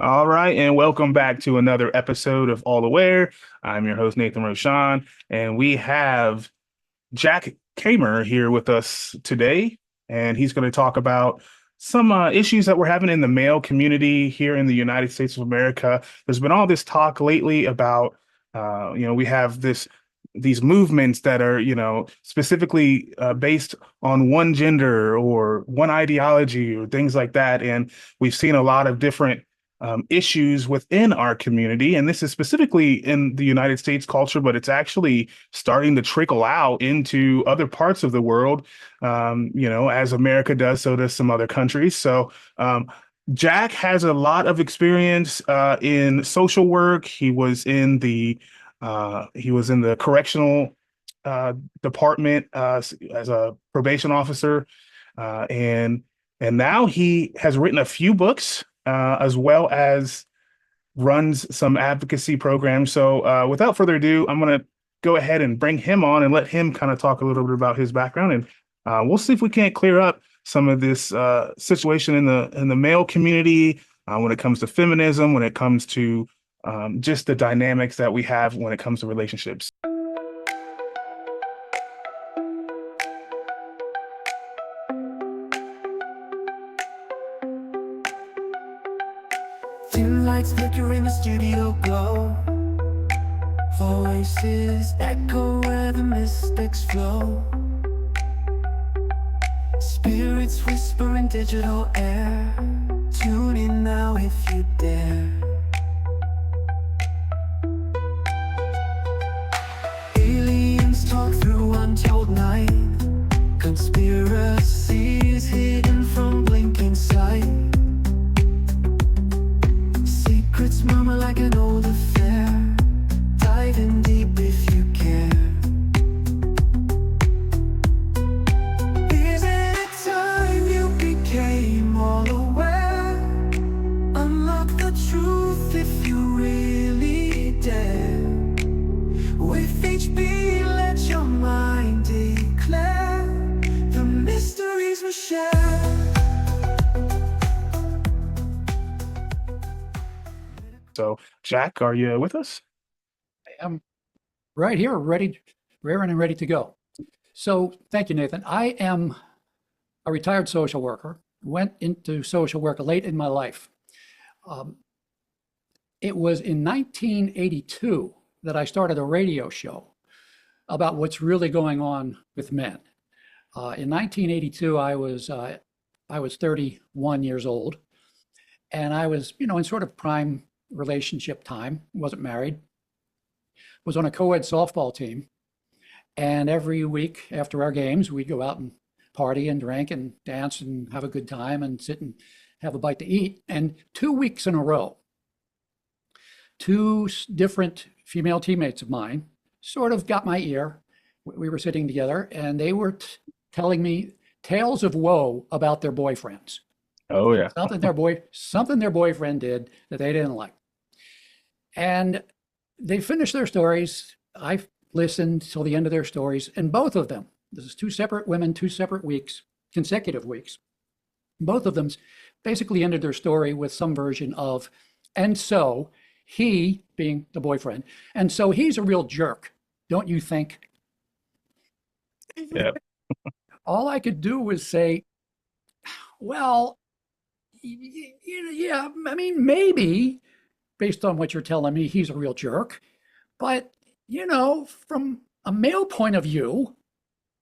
All right, and welcome back to another episode of All Aware. I'm your host, Nathan Roshan, and we have Jack Kammer here with us today, and he's going to talk about some issues that we're having in the male community here in the United States of America. There's been all this talk lately about, we have these movements that are, specifically based on one gender or one ideology or things like that, and we've seen a lot of different issues within our community. And this is specifically in the United States culture, but it's actually starting to trickle out into other parts of the world. As America does, so does some other countries. So, Jack has a lot of experience in social work. He was in the correctional department as a probation officer, and now he has written a few books as well as runs some advocacy programs. So without further ado, I'm going to go ahead and bring him on and let him kind of talk a little bit about his background, and we'll see if we can't clear up some of this situation in the male community when it comes to feminism, when it comes to just the dynamics that we have when it comes to relationships. Dim lights flicker in the studio glow. Voices echo where the mystics flow. Spirits whisper in digital air. Tune in now if you dare. Aliens talk through untold night. Conspiracies hidden from blinking sight. Secrets murmur like an old affair. Dive in deep if you care. Is it a time you became all aware? Unlock the truth if you really dare. With each beat, let your mind declare the mysteries we share. So, Jack, are you with us? I'm right here, raring and ready to go. So thank you, Nathan. I am a retired social worker, went into social work late in my life. It was in 1982 that I started a radio show about what's really going on with men. In 1982, I was 31 years old, and I was, in sort of prime relationship time, wasn't married, was on a co-ed softball team. And every week after our games, we'd go out and party and drink and dance and have a good time and sit and have a bite to eat. And 2 weeks in a row, two different female teammates of mine sort of got my ear. We were sitting together and they were telling me tales of woe about their boyfriends. Oh, yeah. Something their boyfriend did that they didn't like. And they finished their stories. I listened till the end of their stories, and both of them, this is two separate women, 2 separate weeks, consecutive weeks, both of them basically ended their story with some version of, and so he, being the boyfriend, and so he's a real jerk, don't you think? Yeah. All I could do was say, well, yeah, I mean, maybe, based on what you're telling me, he's a real jerk. But, from a male point of view,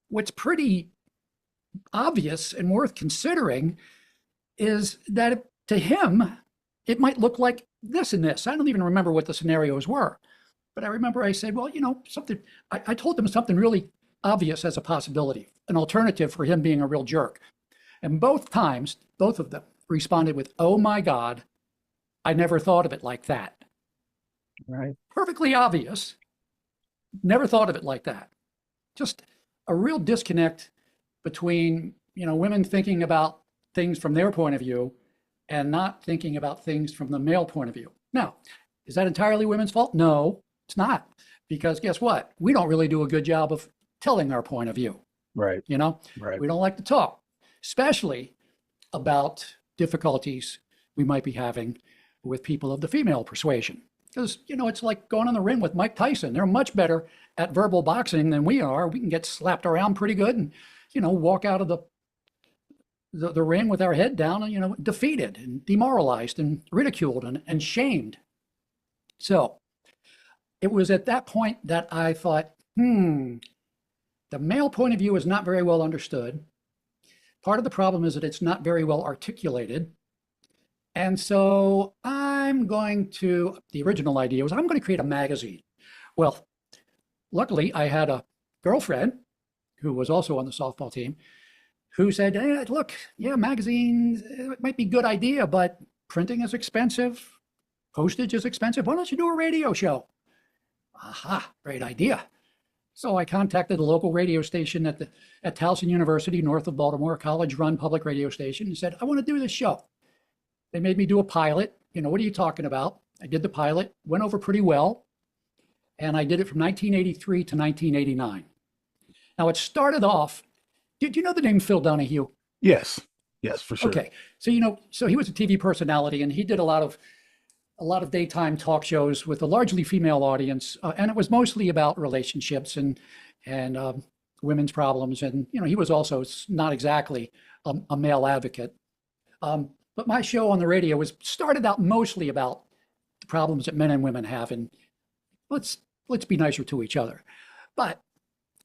what's pretty obvious and worth considering is that to him, it might look like this and this. I don't even remember what the scenarios were. But I remember I said, well, something, I told him something really obvious as a possibility, an alternative for him being a real jerk. And both times, both of them responded with, oh my God, I never thought of it like that. Right. Perfectly obvious. Never thought of it like that. Just a real disconnect between, women thinking about things from their point of view and not thinking about things from the male point of view. Now, is that entirely women's fault? No, it's not. Because guess what? We don't really do a good job of telling our point of view. Right. Right. We don't like to talk, especially about difficulties we might be having with people of the female persuasion. Because, it's like going on the ring with Mike Tyson. They're much better at verbal boxing than we are. We can get slapped around pretty good and, walk out of the ring with our head down and, defeated and demoralized and ridiculed and shamed. So it was at that point that I thought, the male point of view is not very well understood. Part of the problem is that it's not very well articulated. And so the original idea was I'm going to create a magazine. Well, luckily I had a girlfriend who was also on the softball team who said, hey, look, yeah, magazines, it might be a good idea, but printing is expensive. Postage is expensive. Why don't you do a radio show? Aha, great idea. So I contacted a local radio station at Towson University, north of Baltimore, a college-run public radio station, and said, I want to do this show. They made me do a pilot. What are you talking about? I did the pilot, went over pretty well, and I did it from 1983 to 1989. Now, it started off, do you know the name Phil Donahue? Yes, for sure. Okay, so so he was a TV personality, and he did a lot of daytime talk shows with a largely female audience, and it was mostly about relationships and women's problems. And he was also not exactly a male advocate. But my show on the radio started out mostly about the problems that men and women have, and let's be nicer to each other. But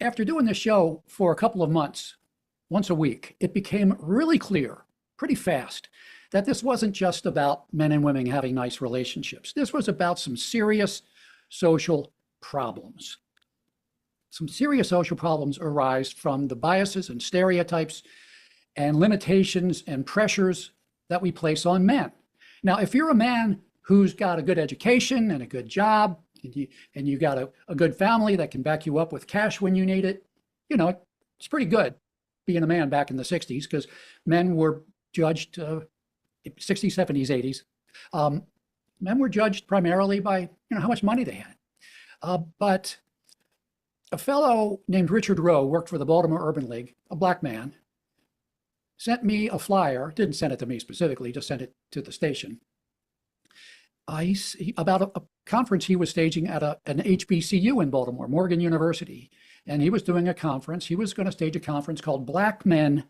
after doing this show for a couple of months, once a week, it became really clear, pretty fast, that this wasn't just about men and women having nice relationships. This was about some serious social problems. Some serious social problems arise from the biases and stereotypes and limitations and pressures that we place on men. Now, if you're a man who's got a good education and a good job, and you got a good family that can back you up with cash when you need it, it's pretty good being a man back in the 60s, because men were judged, 60s, 70s, 80s, men were judged primarily by how much money they had. But a fellow named Richard Rowe worked for the Baltimore Urban League, a black man, sent me a flyer, didn't send it to me specifically, just sent it to the station, about a conference he was staging at an HBCU in Baltimore, Morgan University. And he was doing a conference. He was going to stage a conference called Black Men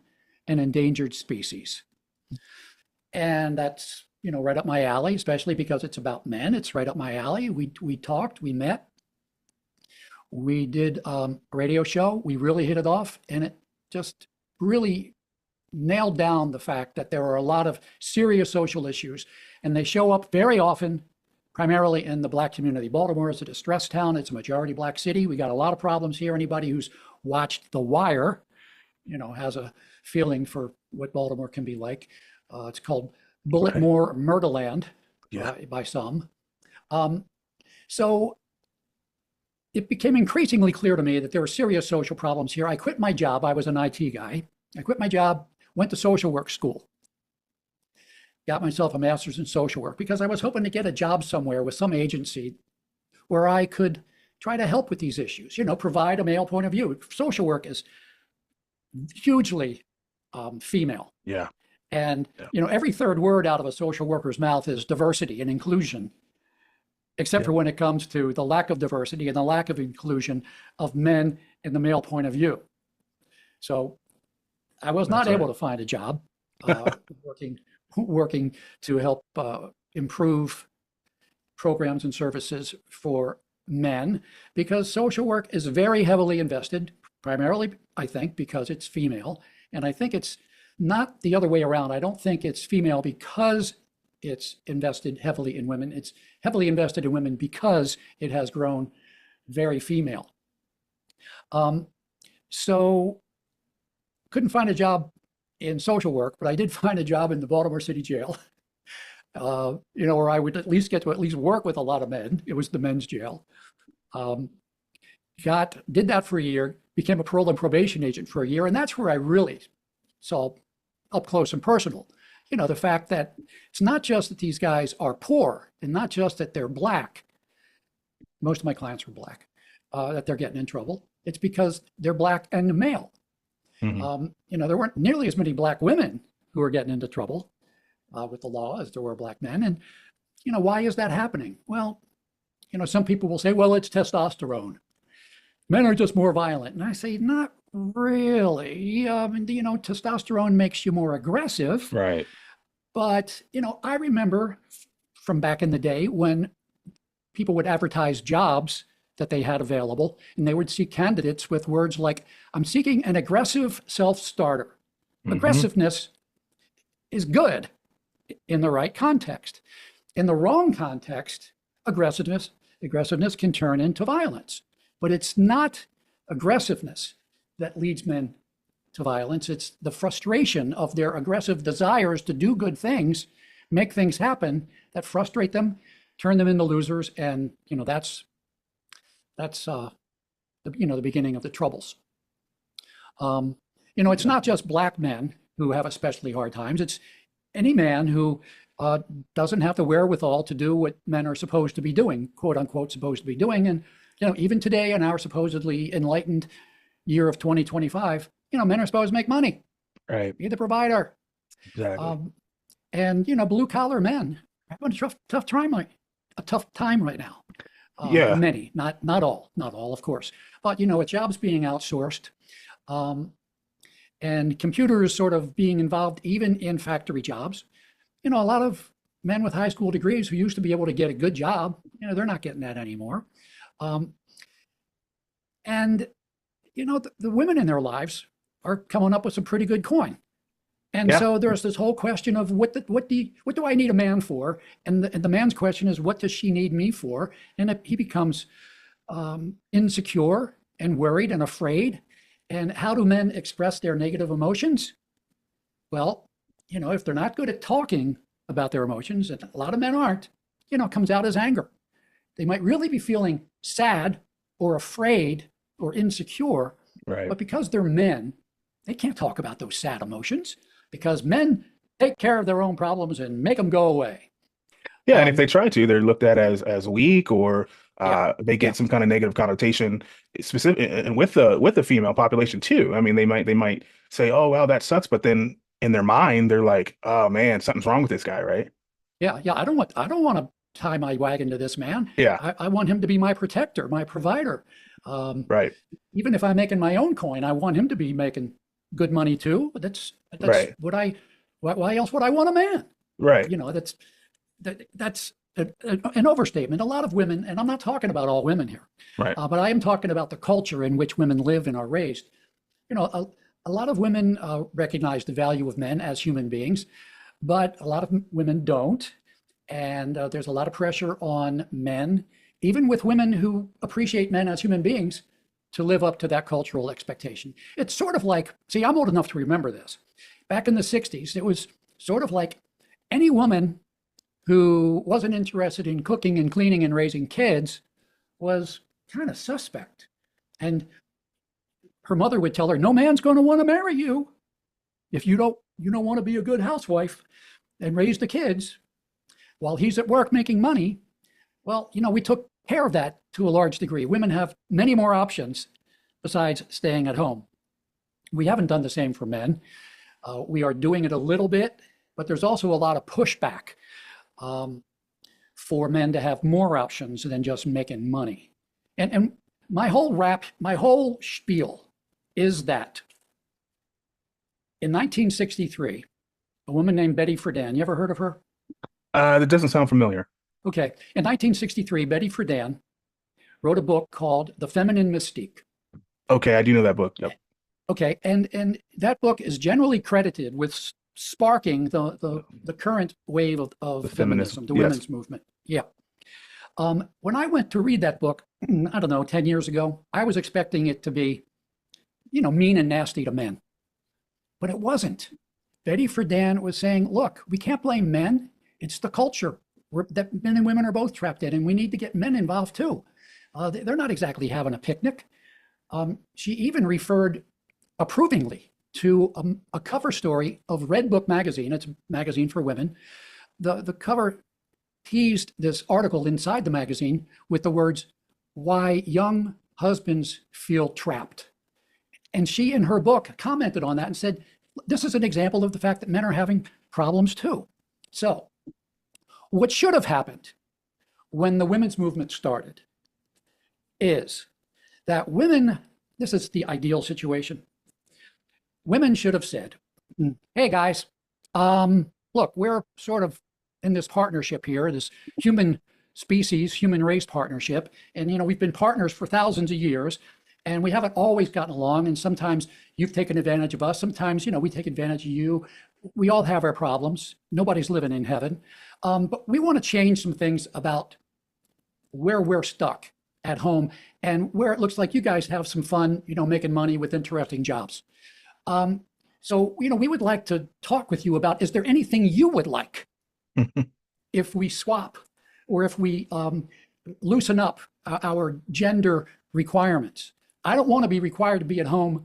and Endangered Species. And that's, right up my alley, especially because it's about men. It's right up my alley. We talked, we met. We did a radio show. We really hit it off. And it just really nailed down the fact that there are a lot of serious social issues, and they show up very often, primarily in the black community. Baltimore is a distressed town. It's a majority black city. We got a lot of problems here. Anybody who's watched The Wire, has a feeling for what Baltimore can be like. It's called Bulletmore Murderland by some. So it became increasingly clear to me that there were serious social problems here. I quit my job. I was an IT guy. I quit my job, went to social work school, got myself a master's in social work because I was hoping to get a job somewhere with some agency where I could try to help with these issues, provide a male point of view. Social work is hugely female. Yeah. And, every third word out of a social worker's mouth is diversity and inclusion, except for when it comes to the lack of diversity and the lack of inclusion of men in the male point of view. So I was not able to find a job working to help improve programs and services for men, because social work is very heavily invested, primarily, I think, because it's female. And I think it's not the other way around. I don't think it's female because it's invested heavily in women. It's heavily invested in women because it has grown very female. So couldn't find a job in social work, but I did find a job in the Baltimore City Jail, where I would at least get to work with a lot of men. It was the men's jail. Did that for a year, became a parole and probation agent for a year, and that's where I really saw up close and personal, the fact that it's not just that these guys are poor and not just that they're black. Most of my clients were black, that they're getting in trouble. It's because they're black and male. Mm-hmm. There weren't nearly as many black women who were getting into trouble with the law as there were black men. And, why is that happening? Well, some people will say, well, it's testosterone. Men are just more violent. And I say, not really. Testosterone makes you more aggressive. Right. But, I remember from back in the day when people would advertise jobs that they had available, and they would see candidates with words like, I'm seeking an aggressive self-starter. Aggressiveness is good in the right context. In the wrong context, aggressiveness can turn into violence. But it's not aggressiveness that leads men to violence. It's the frustration of their aggressive desires to do good things, make things happen that frustrate them, turn them into losers, and that's the beginning of the troubles. It's not just black men who have especially hard times. It's any man who doesn't have the wherewithal to do what men are supposed to be doing, quote unquote, supposed to be doing. And even today, in our supposedly enlightened year of 2025, men are supposed to make money, Right. be the provider. Exactly. And blue collar men are having a tough time right now. Yeah. Many, not all, of course, but with jobs being outsourced, and computers sort of being involved even in factory jobs. A lot of men with high school degrees who used to be able to get a good job, they're not getting that anymore. And the women in their lives are coming up with some pretty good coin. And Yeah. so there's this whole question of what do I need a man for? And the man's question is, what does she need me for? And he becomes insecure and worried and afraid. And how do men express their negative emotions? Well, if they're not good at talking about their emotions, and a lot of men aren't, it comes out as anger. They might really be feeling sad or afraid or insecure, Right. but because they're men, they can't talk about those sad emotions because men take care of their own problems and make them go away. Yeah, and if they try to, they're looked at as weak, or they get Yeah. some kind of negative connotation, specific, and with the female population too. I mean, they might say, "Oh, wow, that sucks," but then in their mind, they're like, "Oh man, something's wrong with this guy," right? Yeah. I don't want to tie my wagon to this man. Yeah, I want him to be my protector, my provider. right, Even if I'm making my own coin, I want him to be making good money too. That's Right. why else would I want a man? right, That's an overstatement. A lot of women, and I'm not talking about all women here, right, but I am talking about the culture in which women live and are raised. A lot of women recognize the value of men as human beings, but a lot of women don't. And there's a lot of pressure on men, even with women who appreciate men as human beings, to live up to that cultural expectation. It's sort of like, see, I'm old enough to remember this. Back in the 60s, it was sort of like any woman who wasn't interested in cooking and cleaning and raising kids was kind of suspect. And her mother would tell her, no man's going to want to marry you if you don't want to be a good housewife and raise the kids while he's at work making money. Well, we took care of that to a large degree. Women have many more options besides staying at home. We haven't done the same for men. We are doing it a little bit, but there's also a lot of pushback for men to have more options than just making money. And my whole spiel is that in 1963, a woman named Betty Friedan, you ever heard of her? That doesn't sound familiar. Okay. In 1963, Betty Friedan wrote a book called The Feminine Mystique. Okay, I do know that book. Yep. Okay. And that book is generally credited with sparking the current wave of The feminism, the yes. women's movement. Yeah. When I went to read that book, I don't know, 10 years ago, I was expecting it to be, mean and nasty to men. But it wasn't. Betty Friedan was saying, look, we can't blame men. It's the culture that men and women are both trapped in, and we need to get men involved too. They're not exactly having a picnic. She even referred approvingly to a cover story of Red Book magazine. It's a magazine for women. The cover teased this article inside the magazine with the words, "Why Young Husbands Feel Trapped." And she, in her book, commented on that and said, this is an example of the fact that men are having problems too. So what should have happened when the women's movement started is that women, this is the ideal situation. Women should have said, hey guys, look, we're sort of in this partnership here, this human species, human race partnership. And, we've been partners for thousands of years and we haven't always gotten along. And sometimes you've taken advantage of us. Sometimes, we take advantage of you. We all have our problems. Nobody's living in heaven. But we want to change some things about where we're stuck at home and where it looks like you guys have some fun, making money with interesting jobs. So, we would like to talk with you about, is there anything you would like if we swap or if we loosen up our gender requirements? I don't want to be required to be at home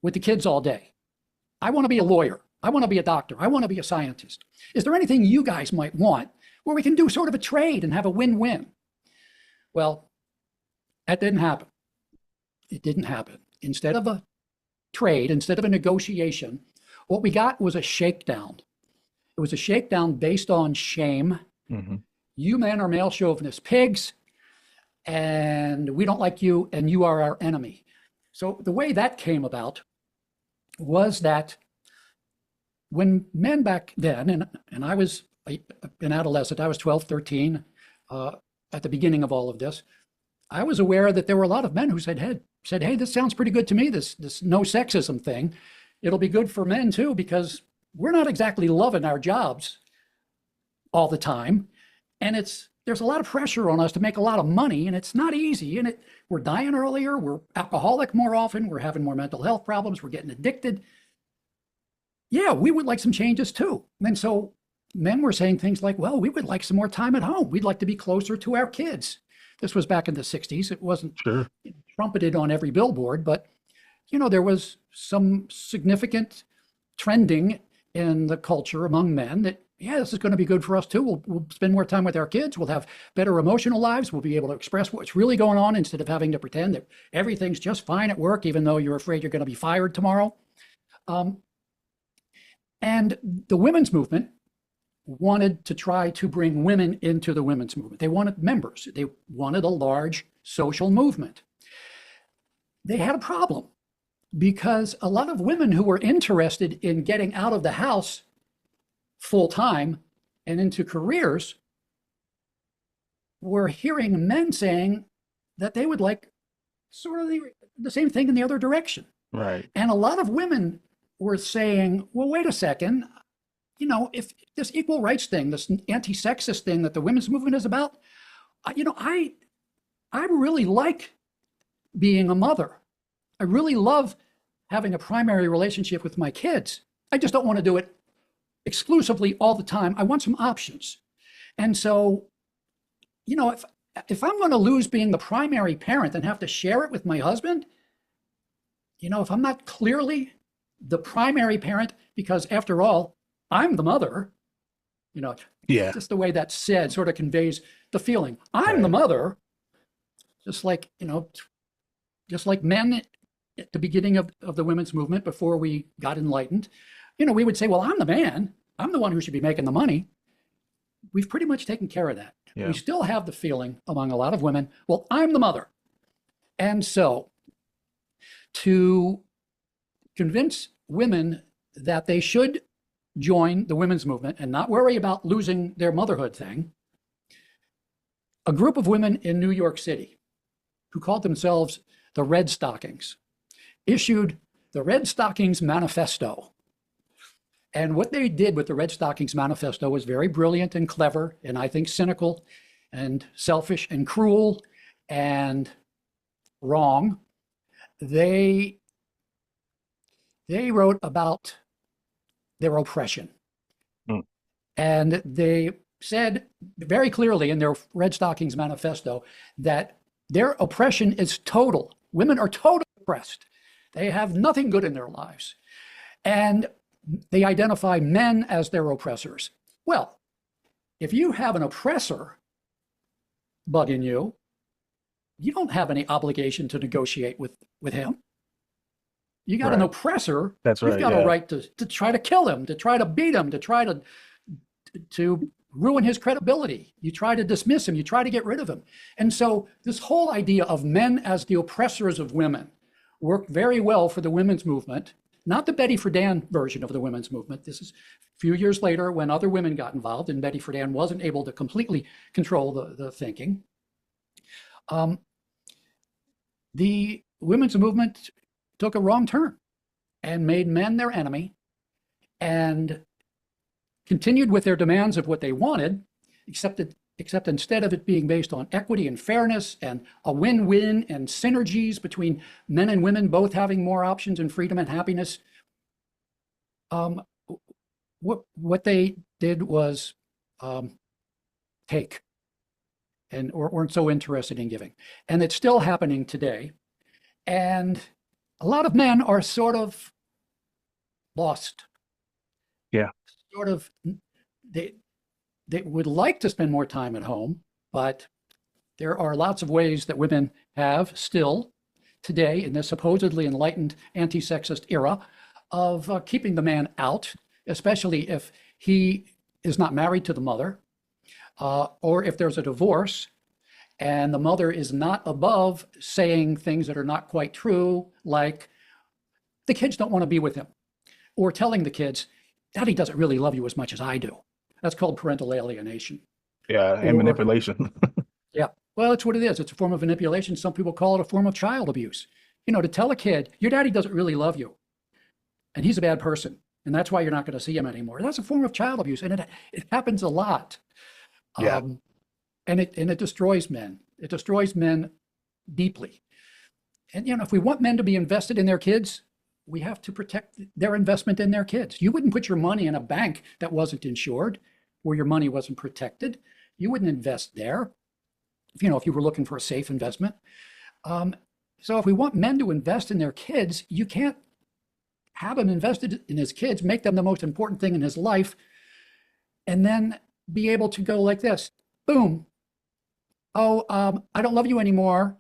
with the kids all day. I want to be a lawyer. I want to be a doctor. I want to be a scientist. Is there anything you guys might want where we can do sort of a trade and have a win-win? Well, that didn't happen. It didn't happen. Instead of a trade, instead of a negotiation, what we got was a shakedown. It was a shakedown based on shame. Mm-hmm. You men are male chauvinist pigs, and we don't like you, and you are our enemy. So the way that came about was that when men back then, and I was an adolescent, I was 12, 13, at the beginning of all of this, I was aware that there were a lot of men who said, hey, this sounds pretty good to me, this no sexism thing. It'll be good for men too, because we're not exactly loving our jobs all the time. And there's a lot of pressure on us to make a lot of money, and it's not easy. And we're dying earlier, we're alcoholic more often, we're having more mental health problems, we're getting addicted. Yeah, we would like some changes too. And so men were saying things like, well, we would like some more time at home. We'd like to be closer to our kids. This was back in the 60s. It wasn't trumpeted on every billboard, but there was some significant trending in the culture among men that, yeah, this is going to be good for us too. We'll spend more time with our kids. We'll have better emotional lives. We'll be able to express what's really going on instead of having to pretend that everything's just fine at work, even though you're afraid you're going to be fired tomorrow. And the women's movement wanted to try to bring women into the women's movement. They wanted members. They wanted a large social movement. They had a problem because a lot of women who were interested in getting out of the house full time and into careers were hearing men saying that they would like sort of the same thing in the other direction. Right. And a lot of women were saying, well, wait a second, if this equal rights thing, this anti-sexist thing that the women's movement is about, I really like being a mother. I really love having a primary relationship with my kids. I just don't want to do it exclusively all the time. I want some options. And so, if I'm going to lose being the primary parent and have to share it with my husband, if I'm not clearly the primary parent, because after all, I'm the mother, just the way that's said sort of conveys the feeling. I'm the mother, just like men at the beginning of the women's movement before we got enlightened. We would say, well, I'm the man. I'm the one who should be making the money. We've pretty much taken care of that. Yeah. We still have the feeling among a lot of women, well, I'm the mother. And so to convince women that they should join the women's movement and not worry about losing their motherhood thing, a group of women in New York City who called themselves the Red Stockings issued the Red Stockings Manifesto. And what they did with the Red Stockings Manifesto was very brilliant and clever, and I think cynical and selfish and cruel and wrong. They wrote about their oppression. And they said very clearly in their Red Stockings Manifesto that their oppression is total. Women are totally oppressed. They have nothing good in their lives. And they identify men as their oppressors. Well, if you have an oppressor bugging you, you don't have any obligation to negotiate with him. You got an oppressor. That's right. You've got a right to try to kill him, to try to beat him, to try to ruin his credibility. You try to dismiss him. You try to get rid of him. And so this whole idea of men as the oppressors of women worked very well for the women's movement, not the Betty Friedan version of the women's movement. This is a few years later when other women got involved and Betty Friedan wasn't able to completely control the thinking. The women's movement took a wrong turn and made men their enemy and continued with their demands of what they wanted, except instead of it being based on equity and fairness and a win-win and synergies between men and women both having more options and freedom and happiness, what they did was take and weren't so interested in giving. And it's still happening today. And a lot of men are sort of lost. Yeah. Sort of, they would like to spend more time at home, but there are lots of ways that women have still today in this supposedly enlightened anti-sexist era of keeping the man out, especially if he is not married to the mother, or if there's a divorce and the mother is not above saying things that are not quite true, like the kids don't want to be with him, or telling the kids, Daddy doesn't really love you as much as I do. That's called parental alienation. Yeah, and manipulation. Yeah, well, that's what it is. It's a form of manipulation. Some people call it a form of child abuse. You know, to tell a kid, your daddy doesn't really love you, and he's a bad person, and that's why you're not going to see him anymore. That's a form of child abuse, and it happens a lot. Yeah. And it destroys men. It destroys men deeply. And, you know, if we want men to be invested in their kids, we have to protect their investment in their kids. You wouldn't put your money in a bank that wasn't insured, where your money wasn't protected. You wouldn't invest there, you know, if you were looking for a safe investment. So if we want men to invest in their kids, you can't have him invested in his kids, make them the most important thing in his life, and then be able to go like this, boom. Oh, I don't love you anymore.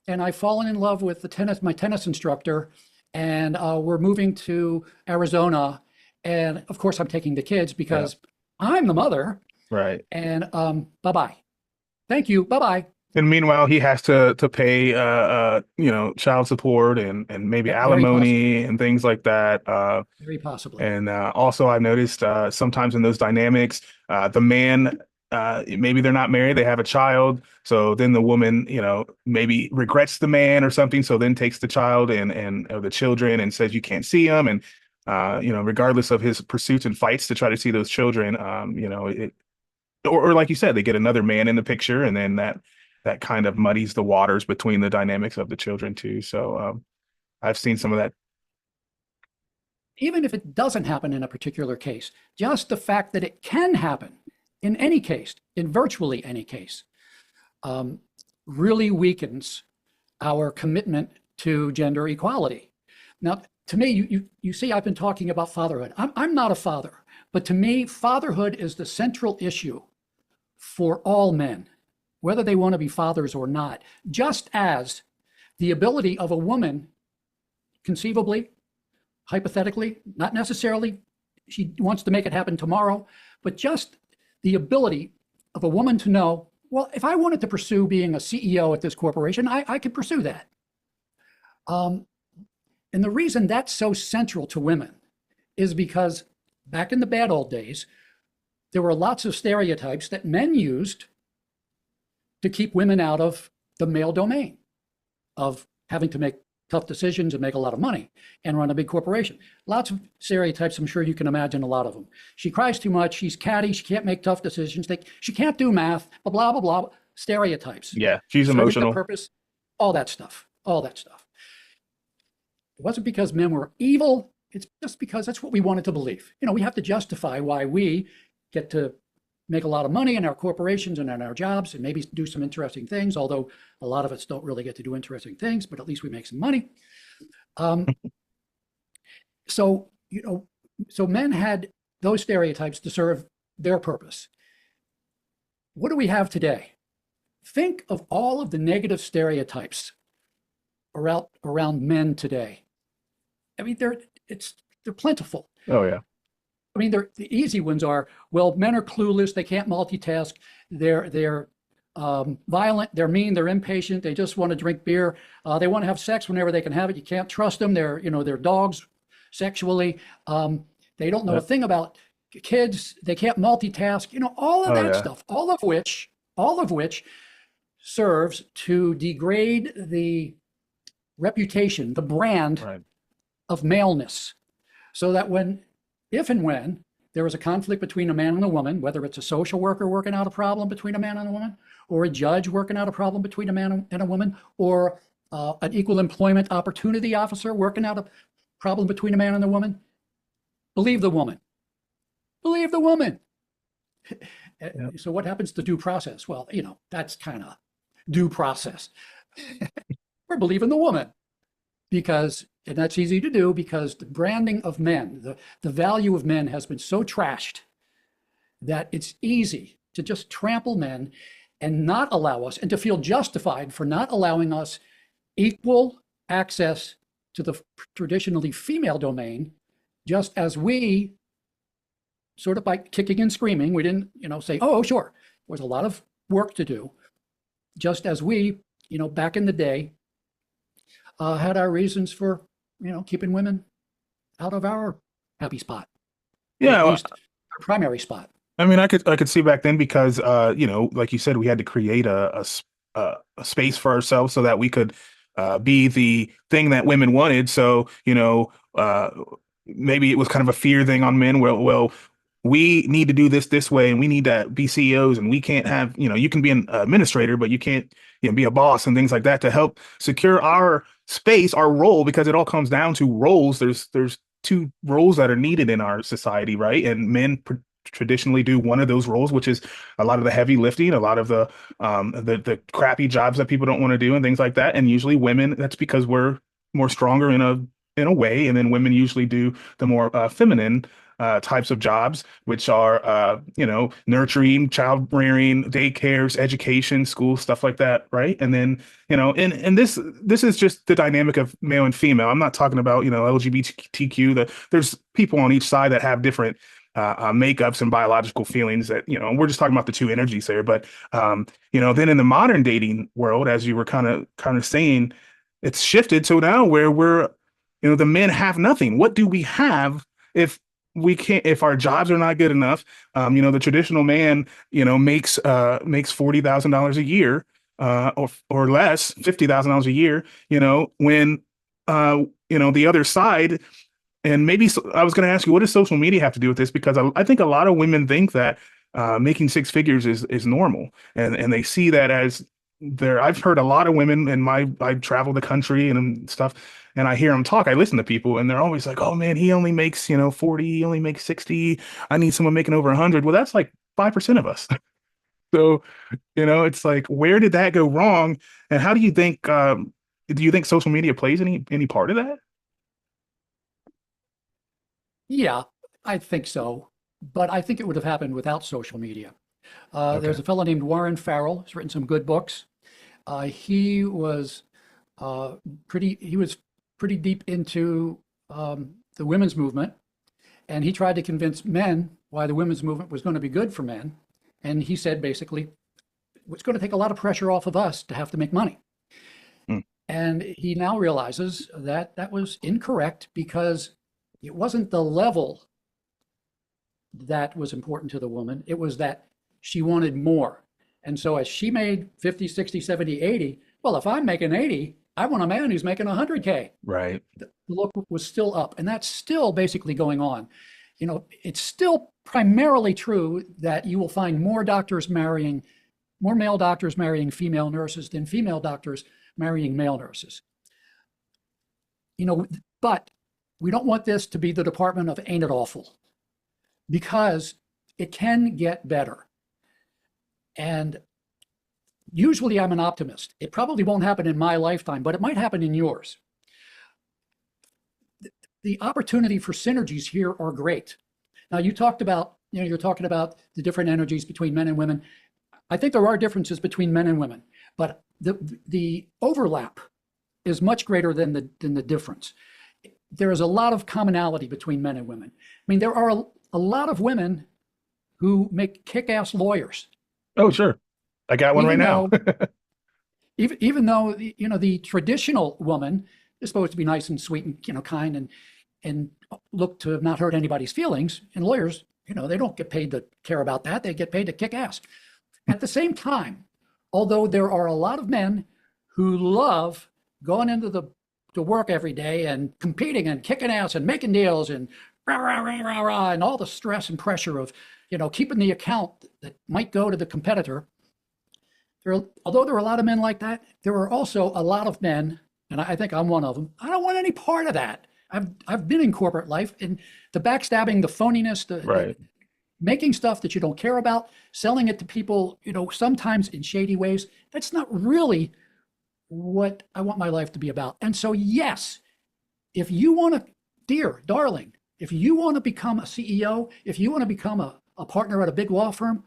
And I've fallen in love with my tennis instructor, and we're moving to Arizona. And of course I'm taking the kids because I'm the mother. Right. And bye-bye. Thank you. Bye-bye. And meanwhile, he has to pay child support and maybe alimony and things like that. Very possibly. And also, I've noticed sometimes in those dynamics, the man, maybe they're not married, they have a child. So then the woman, you know, maybe regrets the man or something. So then takes the child and or the children and says you can't see them. And regardless of his pursuits and fights to try to see those children, or like you said, they get another man in the picture, and then that kind of muddies the waters between the dynamics of the children too. So I've seen some of that. Even if it doesn't happen in a particular case, just the fact that it can happen in any case, in virtually any case, really weakens our commitment to gender equality. Now, to me, you see, I've been talking about fatherhood. I'm not a father, but to me, fatherhood is the central issue for all men, whether they want to be fathers or not, just as the ability of a woman, conceivably, hypothetically, not necessarily she wants to make it happen tomorrow, but just the ability of a woman to know, well, if I wanted to pursue being a CEO at this corporation, I could pursue that. And the reason that's so central to women is because back in the bad old days, there were lots of stereotypes that men used to keep women out of the male domain of having to make tough decisions and make a lot of money and run a big corporation. Lots of stereotypes, I'm sure you can imagine a lot of them. She cries too much, she's catty, she can't make tough decisions, she can't do math, blah, blah, blah, stereotypes. Yeah, she's emotional. Purpose, all that stuff. It wasn't because men were evil, it's just because that's what we wanted to believe. You know, we have to justify why we get to make a lot of money in our corporations and in our jobs and maybe do some interesting things, although a lot of us don't really get to do interesting things, but at least we make some money. So men had those stereotypes to serve their purpose. What do we have today? Think of all of the negative stereotypes around men today. I mean, they're plentiful. Oh, yeah. I mean, the easy ones are, well, men are clueless, they can't multitask, they're violent, they're mean, they're impatient, they just want to drink beer, they want to have sex whenever they can have it. You can't trust them. They're dogs sexually. They don't know a thing about kids. They can't multitask. All of Oh that yeah. stuff. All of which serves to degrade the reputation, the brand Right. of maleness, so that if and when there is a conflict between a man and a woman, whether it's a social worker working out a problem between a man and a woman, or a judge working out a problem between a man and a woman, or an equal employment opportunity officer working out a problem between a man and a woman, believe the woman. Believe the woman. Yep. So what happens to due process? Well, that's kind of due process. We're believing the woman and that's easy to do because the branding of men, the value of men has been so trashed that it's easy to just trample men and not allow us, and to feel justified for not allowing us equal access to the traditionally female domain, just as we, sort of by kicking and screaming, we didn't, say, oh, sure, there's a lot of work to do, just as we, back in the day, had our reasons for, keeping women out of our happy spot, or Yeah. at Well, least our primary spot. I mean, I could see back then because like you said, we had to create a space for ourselves so that we could be the thing that women wanted. So, maybe it was kind of a fear thing on men. Well, we need to do this way, and we need to be CEOs, and we can't have, you can be an administrator, but you can't, be a boss and things like that to help secure our space, our role, because it all comes down to roles. There's two roles that are needed in our society, right? And men traditionally do one of those roles, which is a lot of the heavy lifting, a lot of the crappy jobs that people don't want to do and things like that. And usually women, that's because we're more stronger in a way, and then women usually do the more feminine types of jobs, which are nurturing, child rearing, daycares, education, school, stuff like that, right? And then and this is just the dynamic of male and female. I'm not talking about LGBTQ. There's people on each side that have different makeups and biological feelings that we're just talking about the two energies there. But then in the modern dating world, as you were kind of saying, it's shifted to now where we're the men have nothing. What do we have if we can't, if our jobs are not good enough? The traditional man makes $40,000 a year, or less, $50,000 a year, when the other side. And maybe I was going to ask you, what does social media have to do with this? Because I think a lot of women think that making six figures is normal, and they see that as there. I've heard a lot of women, and I travel the country and stuff, and I hear them talk. I listen to people, and they're always like, "Oh man, he only makes 40, he only makes 60. I need someone making over 100." Well, that's like 5% of us. So it's like, where did that go wrong? And how do you think? Do you think social media plays any part of that? Yeah, I think so. But I think it would have happened without social media. Okay. There's a fellow named Warren Farrell. He's written some good books. He was pretty deep into the women's movement, and he tried to convince men why the women's movement was going to be good for men. And he said basically, it's going to take a lot of pressure off of us to have to make money. Mm. And he now realizes that that was incorrect because it wasn't the level that was important to the woman. It was that she wanted more. And so as she made 50, 60, 70, 80, well, if I'm making 80, I want a man who's making 100K. Right. The look was still up. And that's still basically going on. It's still primarily true that you will find more male doctors marrying female nurses than female doctors marrying male nurses. But we don't want this to be the department of ain't it awful, because it can get better. And usually I'm an optimist. It probably won't happen in my lifetime, but it might happen in yours. The opportunity for synergies here are great. Now, you talked about, you're talking about the different energies between men and women. I think there are differences between men and women, but the overlap is much greater than the difference. There is a lot of commonality between men and women. I mean, there are a lot of women who make kick-ass lawyers, Oh, sure. I got one right even now. though even though the traditional woman is supposed to be nice and sweet and kind and look to have not hurt anybody's feelings. And lawyers, they don't get paid to care about that. They get paid to kick ass. At the same time, although there are a lot of men who love going into to work every day and competing and kicking ass and making deals and rah, rah, rah, rah, rah, and all the stress and pressure of keeping the account that might go to the competitor. Although there are a lot of men like that, there are also a lot of men, and I think I'm one of them. I don't want any part of that. I've been in corporate life, and the backstabbing, the phoniness, Right. the making stuff that you don't care about, selling it to people, sometimes in shady ways. That's not really what I want my life to be about. And so, yes, if you want to, dear, darling, if you want to become a CEO, if you want to become a partner at a big law firm,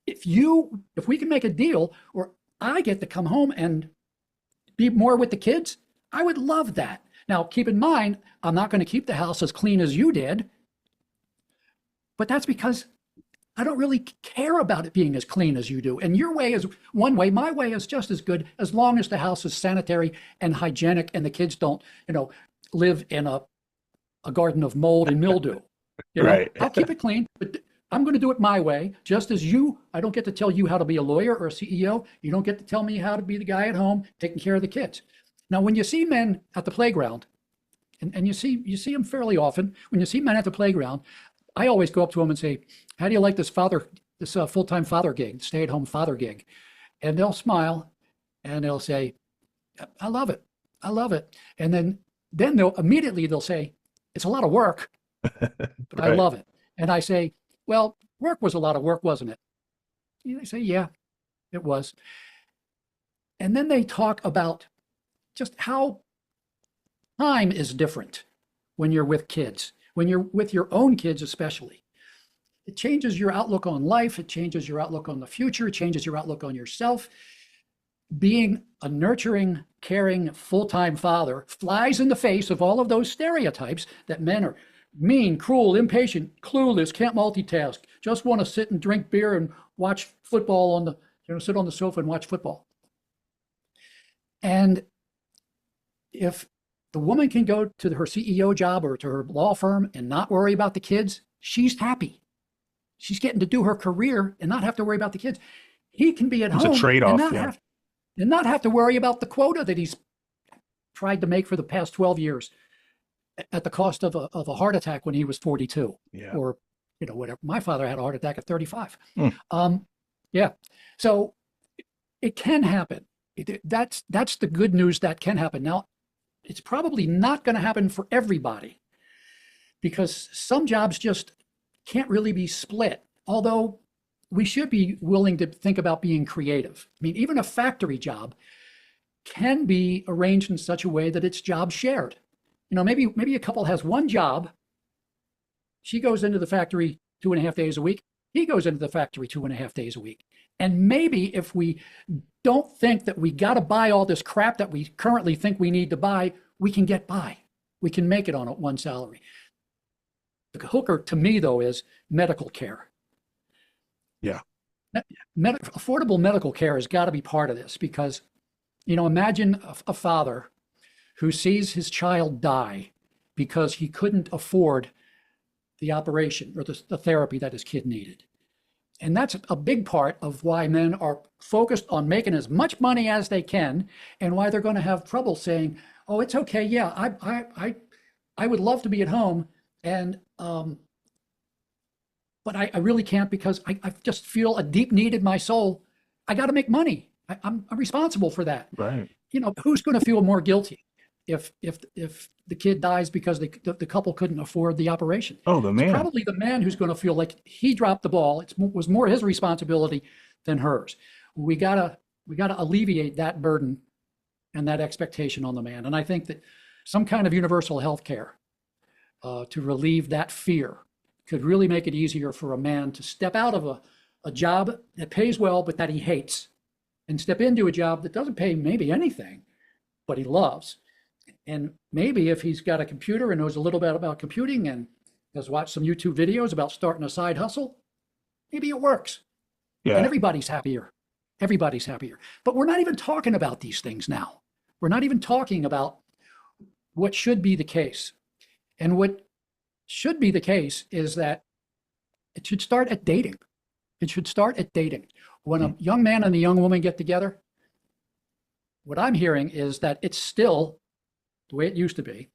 if we can make a deal or I get to come home and be more with the kids, I would love that. Now, keep in mind, I'm not going to keep the house as clean as you did, but that's because I don't really care about it being as clean as you do. And your way is one way, my way is just as good, as long as the house is sanitary and hygienic and the kids don't, live in a garden of mold and mildew. Right. I'll keep it clean, but I'm going to do it my way, just as I don't get to tell you how to be a lawyer or a CEO. You don't get to tell me how to be the guy at home taking care of the kids. Now, when you see men at the playground, and you see them fairly often, when you see men at the playground, I always go up to them and say, how do you like this full-time father gig, stay-at-home father gig? And they'll smile and they'll say, I love it. I love it. And then they'll say, it's a lot of work, but Right. I love it. And I say, well, work was a lot of work, wasn't it? And they say, yeah, it was. And then they talk about just how time is different when you're with kids, when you're with your own kids especially. It changes your outlook on life. It changes your outlook on the future. It changes your outlook on yourself. Being a nurturing, caring, full-time father flies in the face of all of those stereotypes that men are mean, cruel, impatient, clueless, can't multitask, just want to sit and drink beer and watch football sit on the sofa and watch football. And if the woman can go to her CEO job or to her law firm and not worry about the kids, she's happy. She's getting to do her career and not have to worry about the kids. He can be at It's home a trade-off. and not have to worry about the quota that he's tried to make for the past 12 years at the cost of a heart attack when he was 42. Yeah. Or whatever. My father had a heart attack at 35. Hmm. Yeah. So it can happen. That's the good news. That can happen. Now, it's probably not going to happen for everybody because some jobs just can't really be split. Although we should be willing to think about being creative. I mean, even a factory job can be arranged in such a way that it's job shared. Maybe a couple has one job. She goes into the factory 2.5 days a week. He goes into the factory 2.5 days a week. And maybe if we don't think that we got to buy all this crap that we currently think we need to buy, we can get by. We can make it on one salary. The hooker to me, though, is medical care. Yeah. Affordable medical care has got to be part of this because, imagine a father who sees his child die because he couldn't afford the operation or the therapy that his kid needed. And that's a big part of why men are focused on making as much money as they can and why they're going to have trouble saying, oh, it's okay. Yeah, I would love to be at home. And, but I really can't because I just feel a deep need in my soul. I got to make money. I'm responsible for that. Right. Who's going to feel more guilty if the kid dies because the couple couldn't afford the operation? Oh, the man. It's probably the man who's going to feel like he dropped the ball. It was more his responsibility than hers. We gotta alleviate that burden and that expectation on the man. And I think that some kind of universal health care to relieve that fear could really make it easier for a man to step out of a job that pays well but that he hates and step into a job that doesn't pay maybe anything but he loves. And maybe if he's got a computer and knows a little bit about computing and has watched some YouTube videos about starting a side hustle. Maybe it works. And Yeah. everybody's happier. Everybody's happier. But we're not even talking about these things now. We're not even talking about what should be the case. And what should be the case is that it should start at dating. It should start at dating. When a young man and a young woman get together, what I'm hearing is that it's still the way it used to be,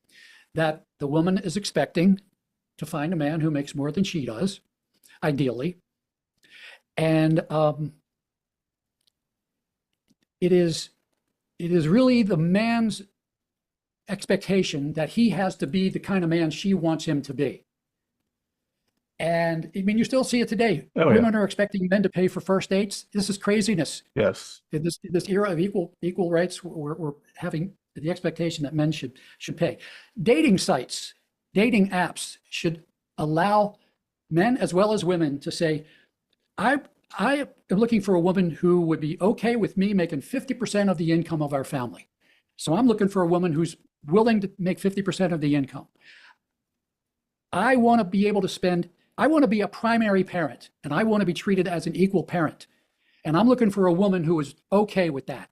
that the woman is expecting to find a man who makes more than she does, ideally. And it is really the man's expectation that he has to be the kind of man she wants him to be. And I mean, you still see it today. Oh, Women are expecting men to pay for first dates. This is craziness. Yes. In this era of equal rights, we're having the expectation that men should pay. Dating sites, dating apps should allow men as well as women to say, I am looking for a woman who would be okay with me making 50% of the income of our family. So I'm looking for a woman who's willing to make 50% of the income. I want to be able to spend, I want to be a primary parent, and I want to be treated as an equal parent. And I'm looking for a woman who is okay with that.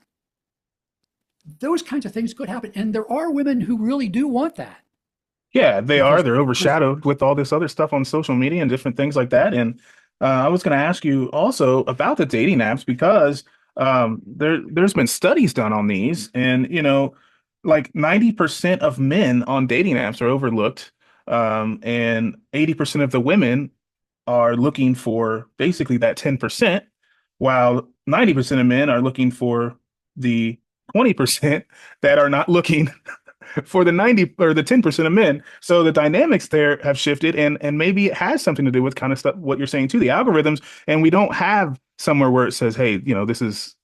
Those kinds of things could happen. And there are women who really do want that. Yeah, they are. Because They're overshadowed with all this other stuff on social media and different things like that. And I was going to ask you also about the dating apps because there's been studies done on these, and like 90% of men on dating apps are overlooked, and 80% of the women are looking for basically that 10%, while 90% of men are looking for the 20% that are not looking for the 90 or the 10% of men. So the dynamics there have shifted, and maybe it has something to do with kind of stuff what you're saying too, the algorithms. And we don't have somewhere where it says, hey, this is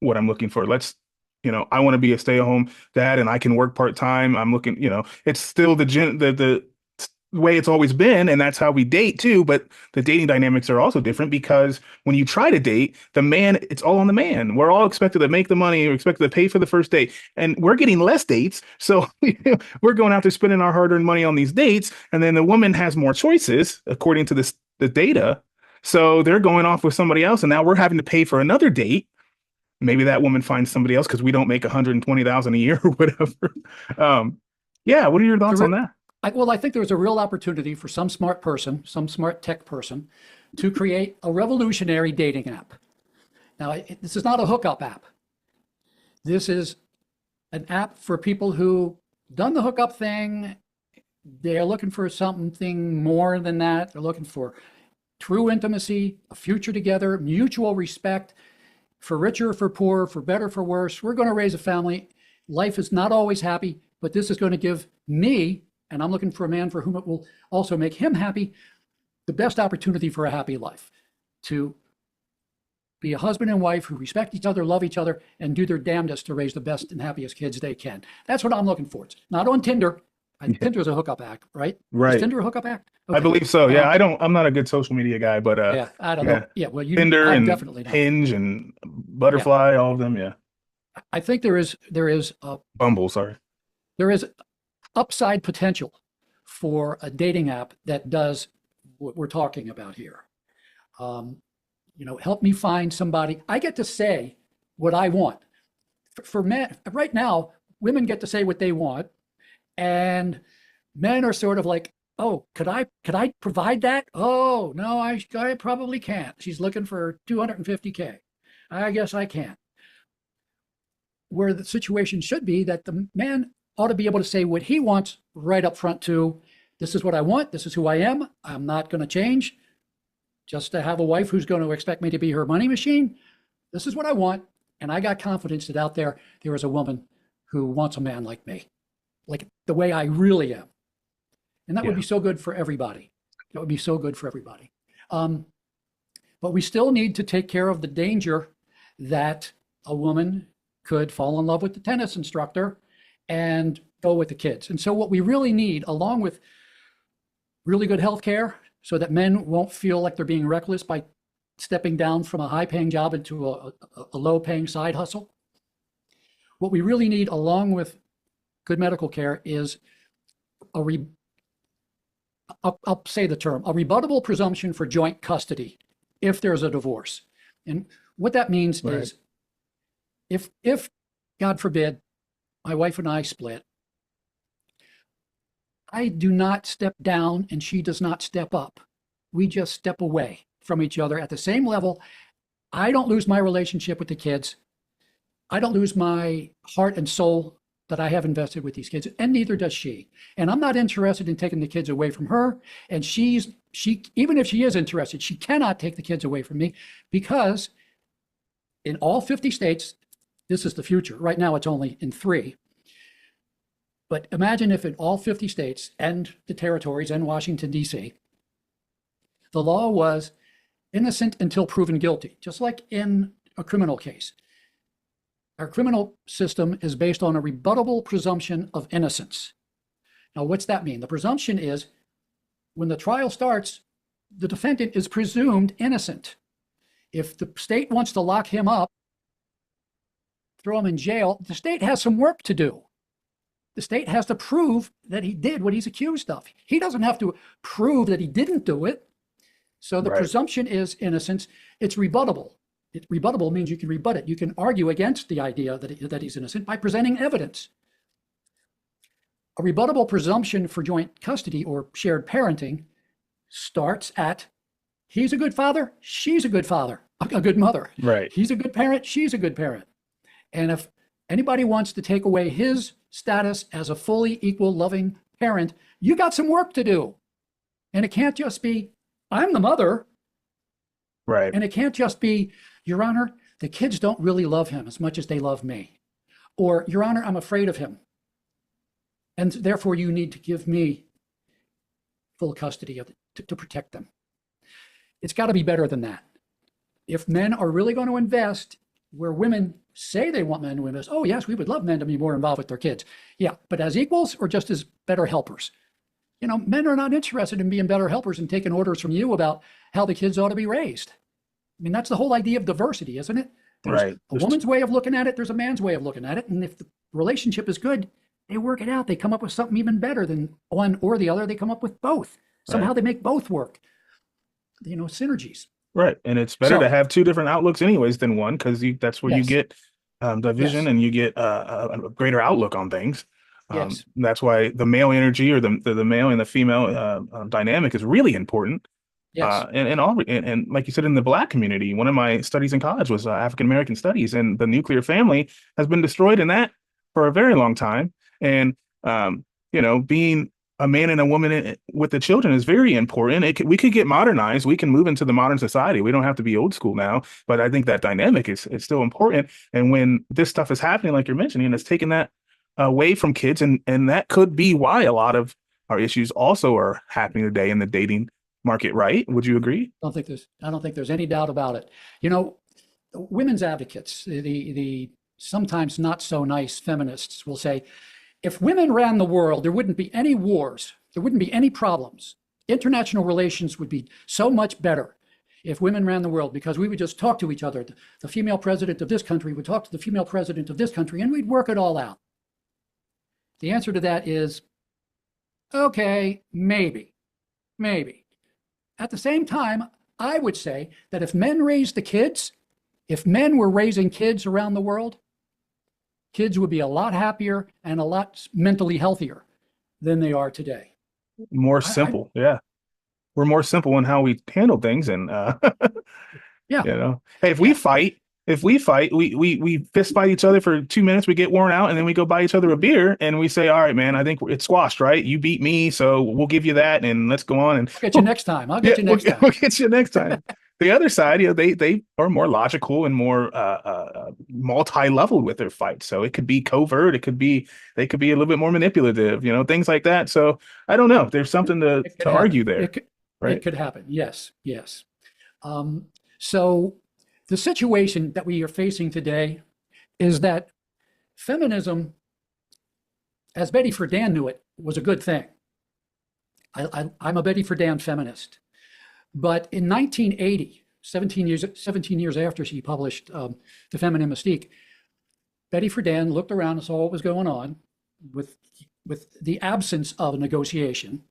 what I'm looking for. I want to be a stay-at-home dad and I can work part-time. I'm looking, it's still the way it's always been, and that's how we date too. But the dating dynamics are also different because when you try to date, the man, it's all on the man. We're all expected to make the money, we're expected to pay for the first date, and we're getting less dates. So we're going out there spending our hard-earned money on these dates, and then the woman has more choices according to the data. So they're going off with somebody else, and now we're having to pay for another date. Maybe that woman finds somebody else because we don't make 120,000 a year or whatever. Yeah, what are your thoughts on that? I think there's a real opportunity for some smart person, some smart tech person, to create a revolutionary dating app. Now, this is not a hookup app. This is an app for people who done the hookup thing. They're looking for something more than that. They're looking for true intimacy, a future together, mutual respect, for richer, for poor, for better, for worse. We're going to raise a family. Life is not always happy, but this is going to give me, and I'm looking for a man for whom it will also make him happy, the best opportunity for a happy life, to be a husband and wife who respect each other, love each other, and do their damnedest to raise the best and happiest kids they can. That's what I'm looking for. It's not on Tinder. Tinder's a hookup app, right? Right. Is Tinder a hookup app? Okay. I believe so. Yeah, I'm not a good social media guy, but yeah, I don't know. Yeah, well, Tinder I'm and definitely not. Hinge and Butterfly, all of them. Yeah. I think there is Bumble. Sorry. There is upside potential for a dating app that does what we're talking about here. Help me find somebody. I get to say what I want. For men, right now, women get to say what they want, and men are sort of like, oh, could I provide that? Oh, no, I probably can't. She's looking for $250K. I guess I can't. Where the situation should be that the man ought to be able to say what he wants right up front too. This is what I want. This is who I am. I'm not going to change just to have a wife who's going to expect me to be her money machine. This is what I want. And I got confidence that out there is a woman who wants a man like me, like the way I really am. And that would be so good for everybody. That would be so good for everybody. But we still need to take care of the danger that a woman could fall in love with the tennis instructor and go with the kids. And so what we really need, along with really good health care so that men won't feel like they're being reckless by stepping down from a high-paying job into a low-paying side hustle, what we really need, along with good medical care, is I'll say the term, a rebuttable presumption for joint custody if there's a divorce. And what that means Right. is if God forbid, my wife and I split, I do not step down and she does not step up. We just step away from each other at the same level. I don't lose my relationship with the kids. I don't lose my heart and soul that I have invested with these kids, and neither does she. And I'm not interested in taking the kids away from her. And she, even if she is interested, she cannot take the kids away from me, because in all 50 states, this is the future. Right now, it's only in 3. But imagine if in all 50 states and the territories and Washington, D.C., the law was innocent until proven guilty, just like in a criminal case. Our criminal system is based on a rebuttable presumption of innocence. Now, what's that mean? The presumption is when the trial starts, the defendant is presumed innocent. If the state wants to lock him up, throw him in jail, the state has some work to do. The state has to prove that he did what he's accused of. He doesn't have to prove that he didn't do it. So the Right. presumption is innocence. It's rebuttable. Rebuttable means you can rebut it. You can argue against the idea that he's innocent by presenting evidence. A rebuttable presumption for joint custody or shared parenting starts at he's a good father, she's a good father, a good mother. Right. He's a good parent, she's a good parent. And if anybody wants to take away his status as a fully equal, loving parent, you got some work to do. And it can't just be, I'm the mother. Right. And it can't just be, Your Honor, the kids don't really love him as much as they love me. Or, Your Honor, I'm afraid of him. And therefore, you need to give me full custody of it to protect them. It's got to be better than that. If men are really going to invest where women say they want men to invest, oh, yes, we would love men to be more involved with their kids. Yeah, but as equals or just as better helpers? You know, men are not interested in being better helpers and taking orders from you about how the kids ought to be raised. I mean, that's the whole idea of diversity, isn't it? There's Right. a woman's way of looking at it, there's a man's way of looking at it. And if the relationship is good, they work it out. They come up with something even better than one or the other. They come up with both. Somehow Right. they make both work. You know, synergies. Right. And it's better So- to have 2 different outlooks anyways than one, because that's where you Yes. get division Yes. and you get a greater outlook on things. Yes. That's why the male energy or the male and the female dynamic is really important. Yes. And like you said, in the Black community, one of my studies in college was African American studies, and the nuclear family has been destroyed in that for a very long time. And being a man and a woman with the children is very important. We could get modernized. We can move into the modern society. We don't have to be old school now. But I think that dynamic is still important. And when this stuff is happening, like you're mentioning, it's taking that away from kids, and that could be why a lot of our issues also are happening today in the dating market, right? Would you agree? I don't think there's any doubt about it. You know, women's advocates, the sometimes not so nice feminists will say, if women ran the world, there wouldn't be any wars, there wouldn't be any problems. International relations would be so much better if women ran the world, because we would just talk to each other. The female president of this country would talk to the female president of this country, and we'd work it all out. The answer to that is, okay, maybe. At the same time, I would say that if men raised the kids, if men were raising kids around the world, kids would be a lot happier and a lot mentally healthier than they are today. More simple. Yeah. We're more simple in how we handle things. And, Yeah. hey, if we fight, we fist fight each other for 2 minutes, we get worn out, and then we go buy each other a beer and we say, all right, man, I think it's squashed, right? You beat me, so we'll give you that and let's go on. And I'll get you next time. I'll get you next time. We'll get you next time. The other side, they are more logical and more multi-level with their fight. So it could be covert. They could be a little bit more manipulative, things like that. So I don't know. There's something to argue there. Right? It could happen. Yes. So the situation that we are facing today is that feminism, as Betty Friedan knew it, was a good thing. I'm a Betty Friedan feminist. But in 1980, 17 years after she published The Feminine Mystique, Betty Friedan looked around and saw what was going on with the absence of a negotiation.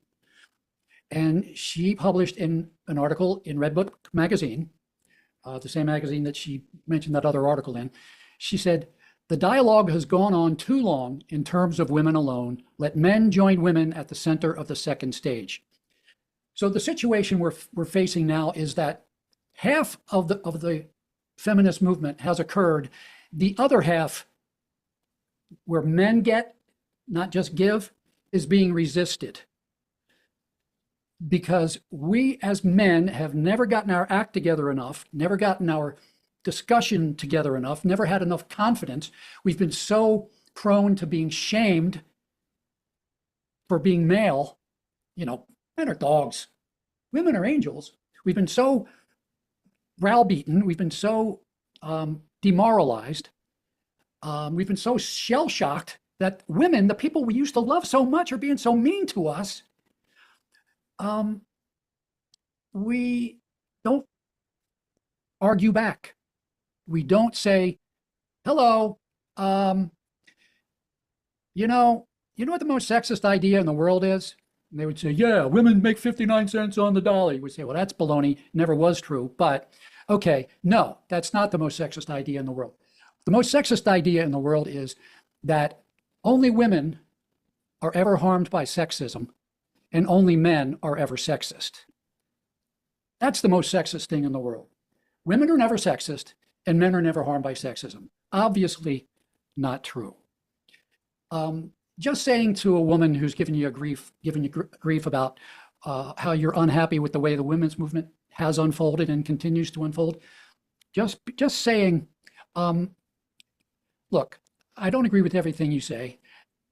And she published in an article in Redbook magazine, the same magazine that she mentioned that other article in. She said, the dialogue has gone on too long in terms of women alone. Let men join women at the center of the second stage. So the situation we're facing now is that half of the feminist movement has occurred. The other half, where men get, not just give, is being resisted because we as men have never gotten our act together enough, never gotten our discussion together enough, never had enough confidence. We've been so prone to being shamed for being male. You know, men are dogs, women are angels. We've been so browbeaten, we've been so demoralized, we've been so shell-shocked that women, the people we used to love so much, are being so mean to us. We don't argue back. We don't say, hello, you know what the most sexist idea in the world is? And they would say, yeah, women make 59 cents on the dollar. We say, well, that's baloney, never was true. But okay, no, that's not the most sexist idea in the world. The most sexist idea in the world is that only women are ever harmed by sexism and only men are ever sexist. That's the most sexist thing in the world. Women are never sexist and men are never harmed by sexism. Obviously not true. Just saying to a woman who's giving you grief about how you're unhappy with the way the women's movement has unfolded and continues to unfold, just saying, look, I don't agree with everything you say,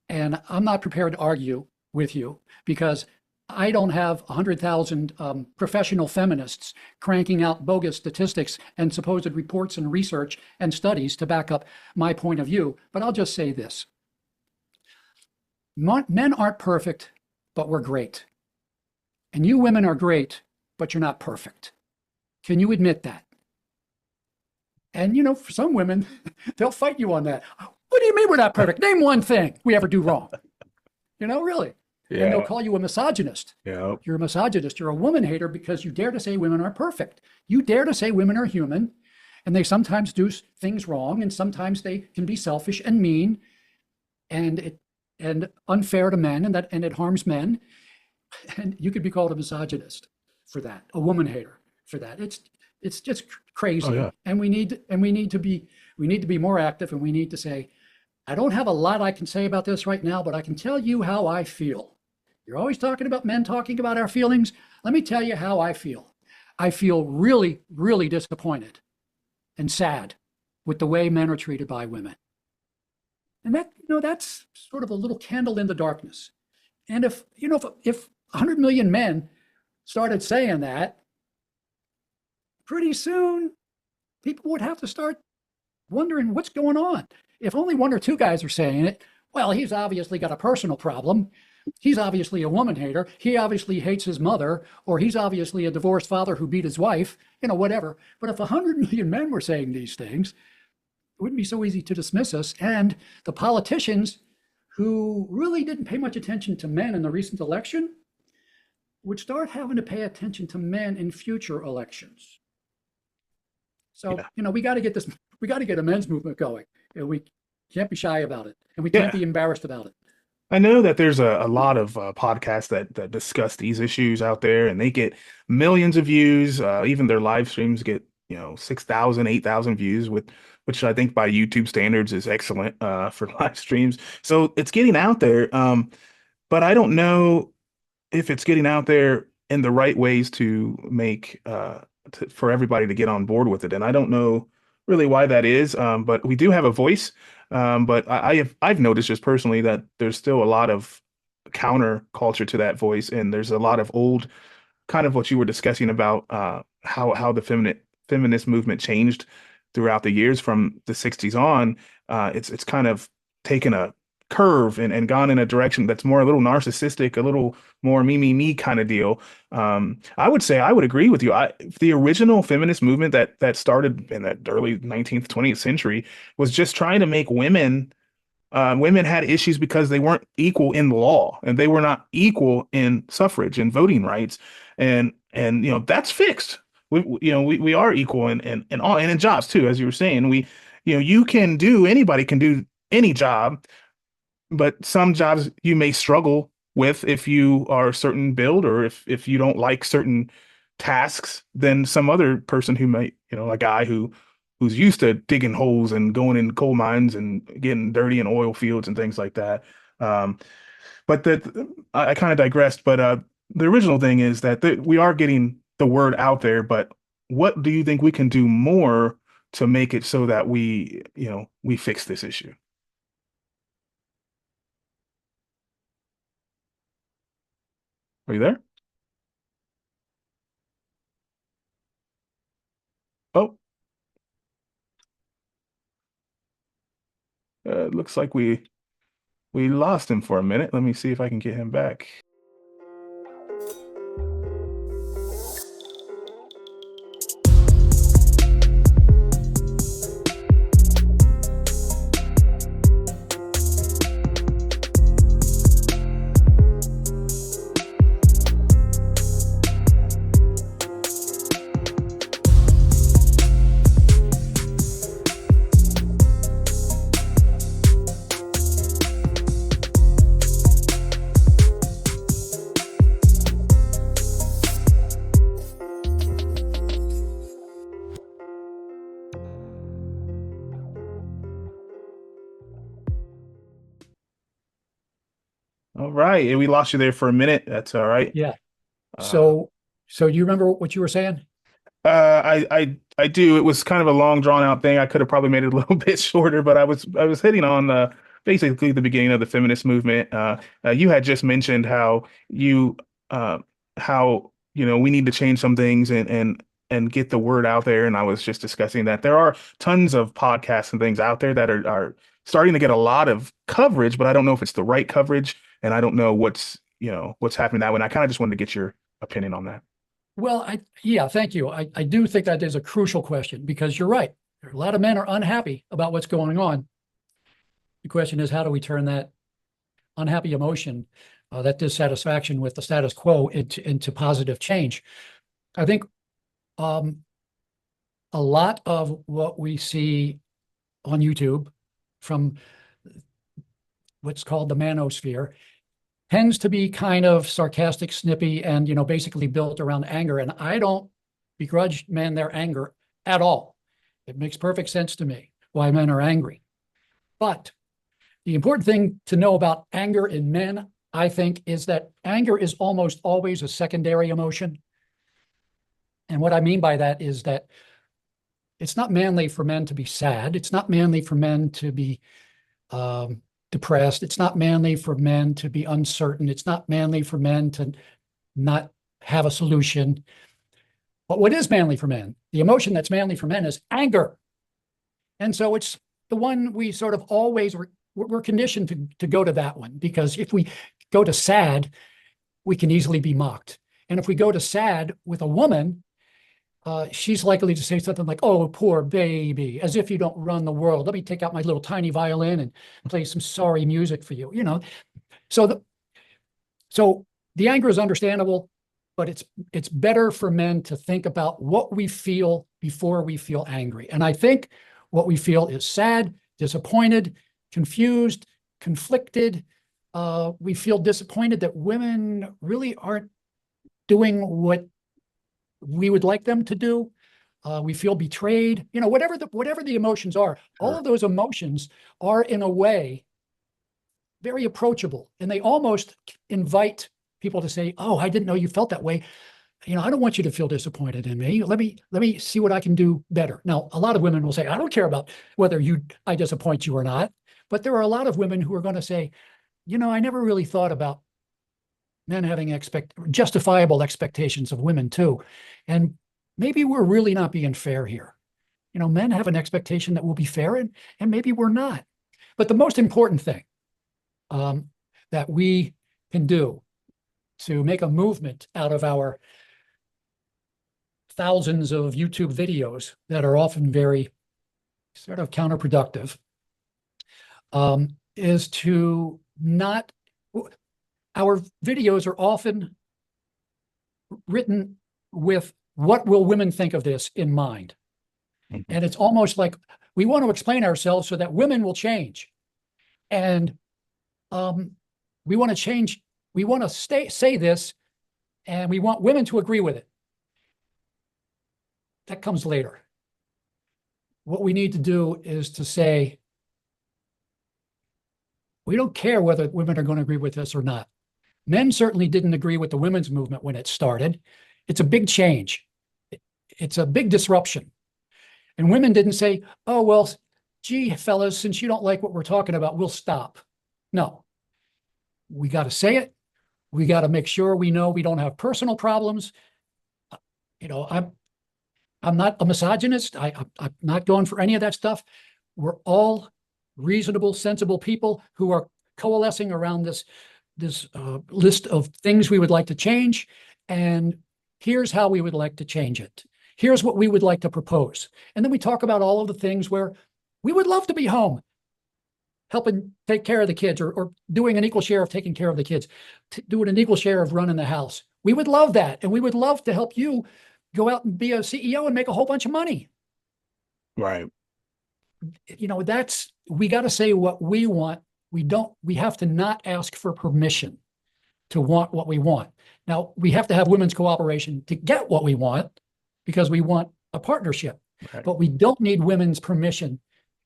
and I'm not prepared to argue with you because I don't have 100,000 professional feminists cranking out bogus statistics and supposed reports and research and studies to back up my point of view. But I'll just say this. Men aren't perfect, but we're great. And you women are great, but you're not perfect. Can you admit that? And, you know, for some women, they'll fight you on that. What do you mean we're not perfect? Name one thing we ever do wrong. You know, really. Yeah. And they'll call you a misogynist. Yeah. You're a misogynist. You're a woman hater because you dare to say women aren't perfect. You dare to say women are human, and they sometimes do things wrong, and sometimes they can be selfish and mean, and unfair to men, and it harms men. And you could be called a misogynist for that, a woman hater for that. It's just crazy. Oh, yeah. And we need to be more active, and we need to say, I don't have a lot I can say about this right now, but I can tell you how I feel. You're always talking about men talking about our feelings. Let me tell you how I feel. I feel really, really disappointed and sad with the way men are treated by women. And that, you know, that's sort of a little candle in the darkness. And if 100 million men started saying that, pretty soon people would have to start wondering what's going on. If only one or two guys are saying it, well, he's obviously got a personal problem. He's obviously a woman hater. He obviously hates his mother, or he's obviously a divorced father who beat his wife, whatever. But if 100 million men were saying these things, it wouldn't be so easy to dismiss us. And the politicians who really didn't pay much attention to men in the recent election would start having to pay attention to men in future elections. So, we got to get a men's movement going. We can't be shy about it, and we can't be embarrassed about it. I know that there's a lot of podcasts that discuss these issues out there, and they get millions of views. Even their live streams get 6,000, 8,000 views, which I think by YouTube standards is excellent for live streams. So it's getting out there, but I don't know if it's getting out there in the right ways to make for everybody to get on board with it. And I don't know really why that is, but we do have a voice. But I've noticed just personally that there's still a lot of counter culture to that voice, and there's a lot of old, kind of what you were discussing about how the feminist movement changed throughout the years from the 60s on. It's kind of taken a curve and gone in a direction that's more a little narcissistic, a little more me kind of deal. I would say I would agree with you. The original feminist movement that started in the early 19th, 20th century was just trying to make women Women had issues because they weren't equal in the law and they were not equal in suffrage and voting rights. And that's fixed. We are equal in all and in jobs too, as you were saying. Anybody can do any job, but some jobs you may struggle with if you are a certain build or if you don't like certain tasks than some other person who might, a guy who's used to digging holes and going in coal mines and getting dirty in oil fields and things like that. Um, but I kind of digressed. But the original thing is that we are getting the word out there. But what do you think we can do more to make it so that we fix this issue? Are you there? Oh, looks like we lost him for a minute. Let me see if I can get him back. All right. We lost you there for a minute. That's all right. Yeah. Uh, So you remember what you were saying? I do. It was kind of a long, drawn out thing. I could have probably made it a little bit shorter, but I was hitting on basically the beginning of the feminist movement. You had just mentioned uh, how we need to change some things and get the word out there. And I was just discussing that there are tons of podcasts and things out there that are starting to get a lot of coverage, but I don't know if it's the right coverage, and I don't know what's happening that way. And I kind of just wanted to get your opinion on that. Well, yeah, thank you. I do think that is a crucial question because you're right. A lot of men are unhappy about what's going on. The question is, how do we turn that unhappy emotion, that dissatisfaction with the status quo into positive change? I think um, a lot of what we see on YouTube from what's called the manosphere tends to be kind of sarcastic, snippy, and basically built around anger. And I don't begrudge men their anger at all. It makes perfect sense to me why men are angry. But the important thing to know about anger in men, I think, is that anger is almost always a secondary emotion. And what I mean by that is that it's not manly for men to be sad. It's not manly for men to be depressed. It's not manly for men to be uncertain. It's not manly for men to not have a solution. But what is manly for men? The emotion that's manly for men is anger. And so it's the one we sort of always, we're conditioned to go to that one, because if we go to sad, we can easily be mocked. And if we go to sad with a woman, she's likely to say something like, "Oh, poor baby," as if you don't run the world. Let me take out my little tiny violin and play some sorry music for you. So the anger is understandable, but it's better for men to think about what we feel before we feel angry. And I think what we feel is sad, disappointed, confused, conflicted. We feel disappointed that women really aren't doing what we would like them to do. We feel betrayed. Whatever the emotions are, all of those emotions are in a way very approachable, and they almost invite people to say, "Oh, I didn't know you felt that way. I don't want you to feel disappointed in me. Let me see what I can do better." Now, a lot of women will say, "I don't care about whether I disappoint you or not," but there are a lot of women who are going to say, "I never really thought about men having justifiable expectations of women too. And maybe we're really not being fair here. Men have an expectation that we'll be fair, and maybe we're not." But the most important thing that we can do to make a movement out of our thousands of YouTube videos that are often very sort of counterproductive is to not, our videos are often written with what will women think of this in mind. And it's almost like we want to explain ourselves so that women will change. And we want to change, we want to say this, and we want women to agree with it. That comes later. What we need to do is to say, we don't care whether women are going to agree with this or not. Men certainly didn't agree with the women's movement when it started. It's a big change. It's a big disruption. And women didn't say, oh, well, gee, fellas, since you don't like what we're talking about, we'll stop. No, we got to say it. We got to make sure we know we don't have personal problems. You know, I'm not a misogynist. I'm not going for any of that stuff. We're all reasonable, sensible people who are coalescing around this list of things we would like to change. And here's how we would like to change it. Here's what we would like to propose. And then we talk about all of the things where we would love to be home, helping take care of the kids, or doing an equal share of taking care of the kids, doing an equal share of running the house. We would love that. And we would love to help you go out and be a CEO and make a whole bunch of money. Right. You know, we got to say what we want. We have to not ask for permission to want what we want. Now, we have to have women's cooperation to get what we want, because we want a partnership. Right. But we don't need women's permission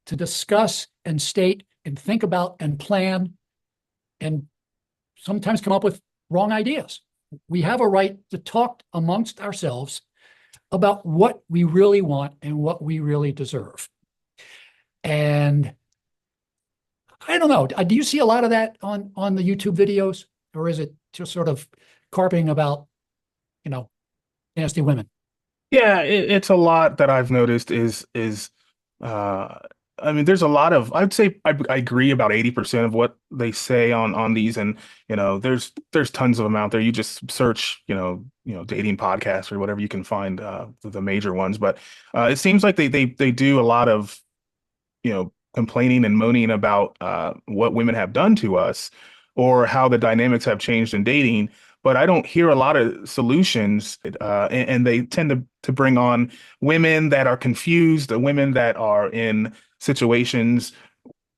to discuss and state and think about and plan and sometimes come up with wrong ideas. We have a right to talk amongst ourselves about what we really want and what we really deserve. And I don't know, do you see a lot of that on the YouTube videos, or is it just sort of carping about, you know, nasty women? Yeah, it's a lot that I've noticed I mean, there's a lot of, I'd say I agree about 80% of what they say on these. And, you know, there's tons of them out there. You just search, dating podcasts or whatever, you can find the major ones. But it seems like they do a lot of, complaining and moaning about what women have done to us or how the dynamics have changed in dating. But I don't hear a lot of solutions, and they tend to bring on women that are confused, the women that are in situations,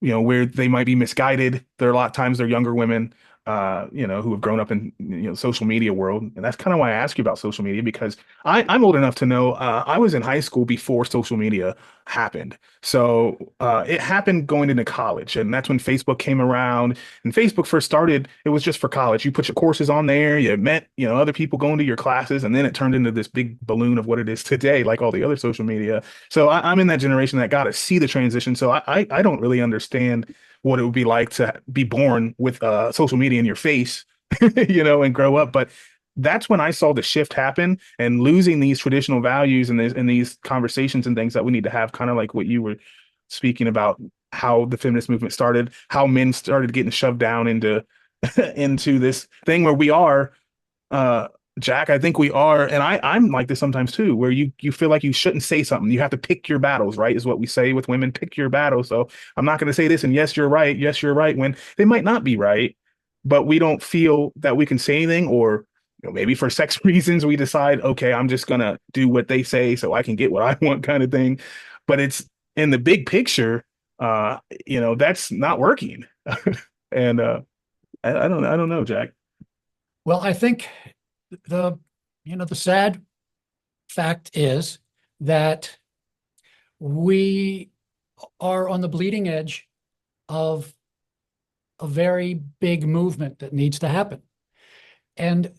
where they might be misguided. There are a lot of times they're younger women, who have grown up in, social media world. And that's kind of why I ask you about social media, because I'm old enough to know I was in high school before social media happened. So it happened going into college. And that's when Facebook came around. And Facebook first started, it was just for college. You put your courses on there, you met, other people going to your classes. And then it turned into this big balloon of what it is today, like all the other social media. So I'm in that generation that got to see the transition. So I don't really understand what it would be like to be born with social media in your face, and grow up. But that's when I saw the shift happen, and losing these traditional values and these conversations and things that we need to have, kind of like what you were speaking about, how the feminist movement started, how men started getting shoved down into into this thing where we are, Jack, I think we are, and I'm like this sometimes too, where you feel like you shouldn't say something. You have to pick your battles, right? Is what we say with women, pick your battles. So I'm not going to say this, and yes, you're right, when they might not be right, but we don't feel that we can say anything, or maybe for sex reasons, we decide, okay, I'm just going to do what they say so I can get what I want, kind of thing. But it's in the big picture, that's not working. And I don't know, Jack. Well, I think the sad fact is that we are on the bleeding edge of a very big movement that needs to happen. And,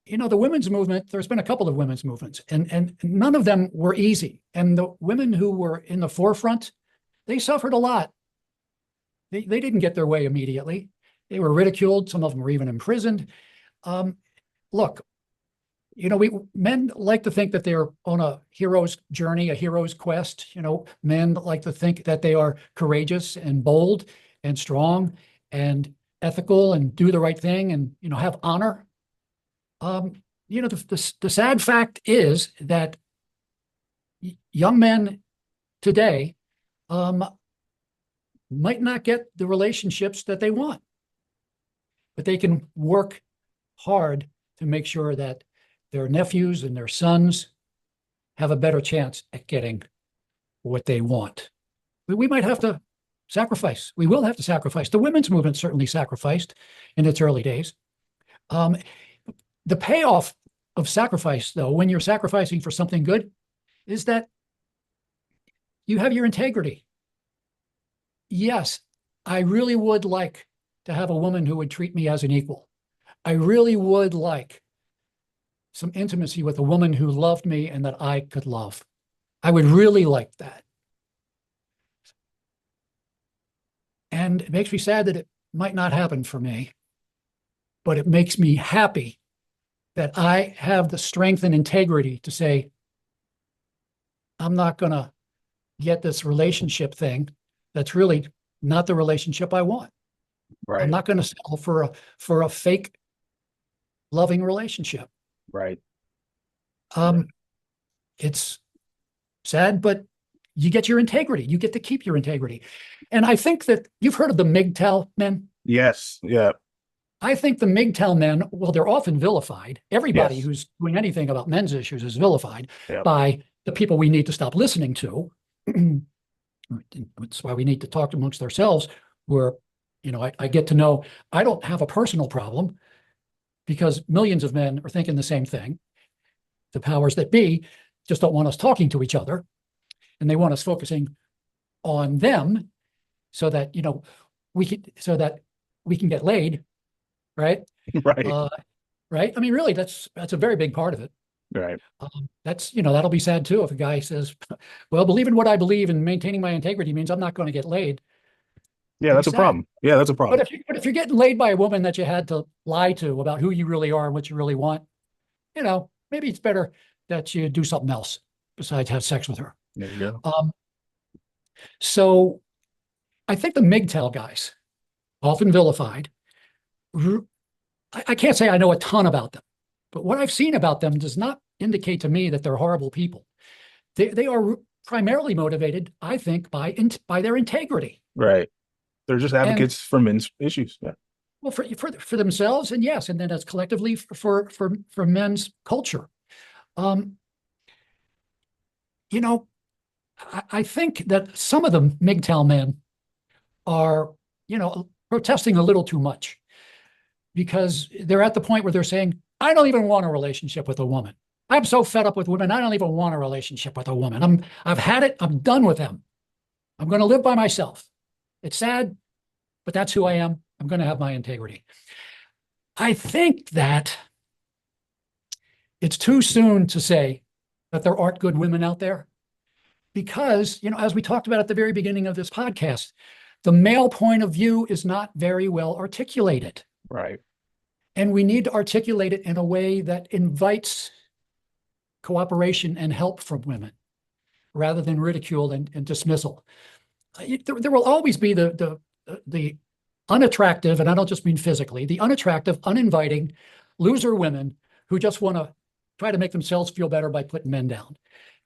the women's movement, there's been a couple of women's movements, and none of them were easy. And the women who were in the forefront, they suffered a lot. They didn't get their way immediately. They were ridiculed. Some of them were even imprisoned. Look, men like to think that they're on a hero's journey, a hero's quest. Men like to think that they are courageous and bold and strong and ethical and do the right thing and, have honor. The sad fact is that young men today might not get the relationships that they want, but they can work hard to make sure that their nephews and their sons have a better chance at getting what they want. We might have to sacrifice. We will have to sacrifice. The women's movement certainly sacrificed in its early days. The payoff of sacrifice, though, when you're sacrificing for something good, is that you have your integrity. Yes, I really would like to have a woman who would treat me as an equal. I really would like some intimacy with a woman who loved me and that I could love. I would really like that. And it makes me sad that it might not happen for me, but it makes me happy that I have the strength and integrity to say, I'm not going to get this relationship thing that's really not the relationship I want. Right. I'm not going to settle for a fake loving relationship. Right. It's sad, but you get your integrity. You get to keep your integrity. And I think that you've heard of the MGTOW men. Yes. Yeah. I think the MGTOW men, well, they're often vilified. Everybody Yes. who's doing anything about men's issues is vilified Yep. by the people we need to stop listening to. That's why we need to talk amongst ourselves where, I get to know I don't have a personal problem because millions of men are thinking the same thing. The powers that be just don't want us talking to each other, and they want us focusing on them so that, we can get laid, right? Right. Right. I mean, really, that's a very big part of it. Right. That's, that'll be sad too if a guy says, well, believing what I believe and maintaining my integrity means I'm not going to get laid. Yeah, that's a problem. Yeah, that's a problem. But if you're getting laid by a woman that you had to lie to about who you really are and what you really want, maybe it's better that you do something else besides have sex with her. There you go. So I think the MGTOW guys, often vilified, I can't say I know a ton about them, but what I've seen about them does not indicate to me that they're horrible people. They are primarily motivated, I think, by their integrity. Right. They're just advocates for men's issues. Yeah. Well, for themselves, and yes, and then as collectively for men's culture. I think that some of the MGTOW men are, protesting a little too much because they're at the point where they're saying, I don't even want a relationship with a woman. I'm so fed up with women. I don't even want a relationship with a woman. I've had it. I'm done with them. I'm going to live by myself. It's sad, but that's who I am. I'm going to have my integrity. I think that it's too soon to say that there aren't good women out there because, as we talked about at the very beginning of this podcast, the male point of view is not very well articulated. Right. And we need to articulate it in a way that invites cooperation and help from women rather than ridicule and dismissal. There will always be the unattractive, and I don't just mean physically, the unattractive, uninviting loser women who just want to try to make themselves feel better by putting men down.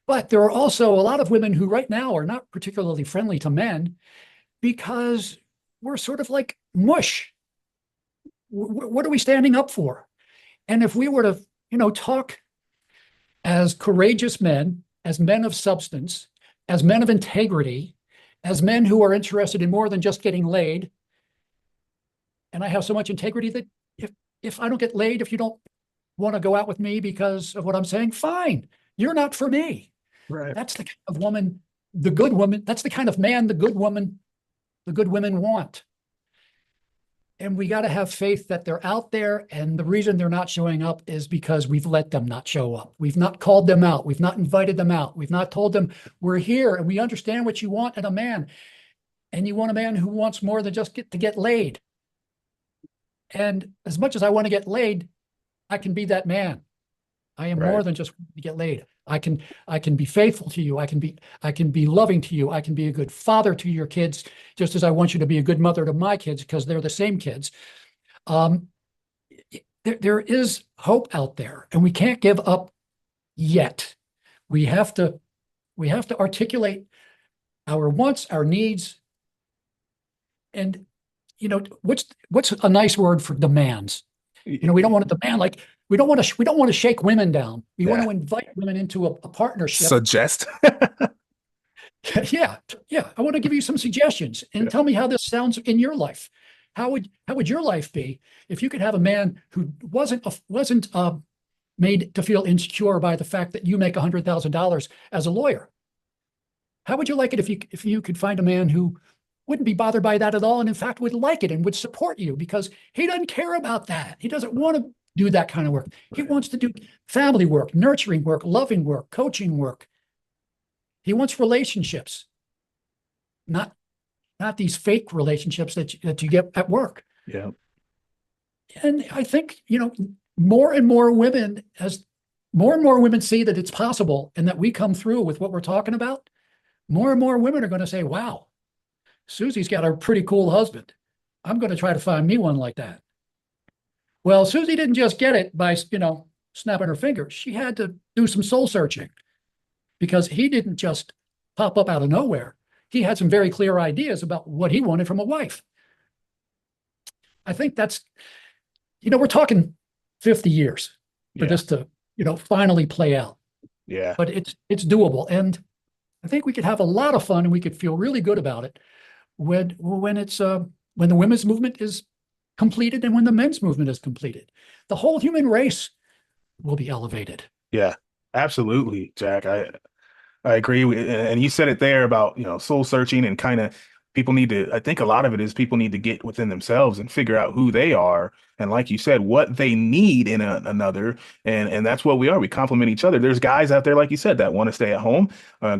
But there are also a lot of women who right now are not particularly friendly to men because we're sort of like mush. What are we standing up for? And if we were to, talk as courageous men, as men of substance, as men of integrity, as men who are interested in more than just getting laid, and I have so much integrity that if I don't get laid, if you don't want to go out with me because of what I'm saying, fine, you're not for me. Right. That's the kind of woman, the good woman, that's the kind of man the good women want. And we got to have faith that they're out there. And the reason they're not showing up is because we've let them not show up. We've not called them out. We've not invited them out. We've not told them we're here and we understand what you want in a man. And you want a man who wants more than just to get laid. And as much as I want to get laid, I can be that man. I am more than just to get laid. I can be faithful to you. I can be loving to you. I can be a good father to your kids, just as I want you to be a good mother to my kids because they're the same kids. There is hope out there, and we can't give up yet. We have to articulate our wants, our needs, And, what's a nice word for demands? We don't want to demand, like, we don't want to shake women down. We want Yeah. to invite women into a partnership. Suggest. Yeah, yeah. I want to give you some suggestions and Yeah. tell me how this sounds in your life. How would your life be if you could have a man who wasn't made to feel insecure by the fact that you make $100,000 as a lawyer? How would you like it if you could find a man who wouldn't be bothered by that at all, and in fact would like it and would support you because he doesn't care about that. He doesn't want to do that kind of work. He wants to do family work, nurturing work, loving work, coaching work. He wants relationships, not these fake relationships that you get at work. Yeah. And I think, more and more women, as more and more women see that it's possible and that we come through with what we're talking about, more and more women are going to say, wow, Susie's got a pretty cool husband. I'm going to try to find me one like that. Well, Susie didn't just get it by, snapping her fingers. She had to do some soul searching because he didn't just pop up out of nowhere. He had some very clear ideas about what he wanted from a wife. I think that's, we're talking 50 years for this to, finally play out. Yeah. But it's doable. And I think we could have a lot of fun and we could feel really good about it when the women's movement is completed and when the men's movement is completed. The whole human race will be elevated. Yeah, absolutely, Jack. I agree. And you said it there about, soul searching and kind of I think a lot of it is people need to get within themselves and figure out who they are. And like you said, what they need in another. And that's what we are. We complement each other. There's guys out there, like you said, that want to stay at home,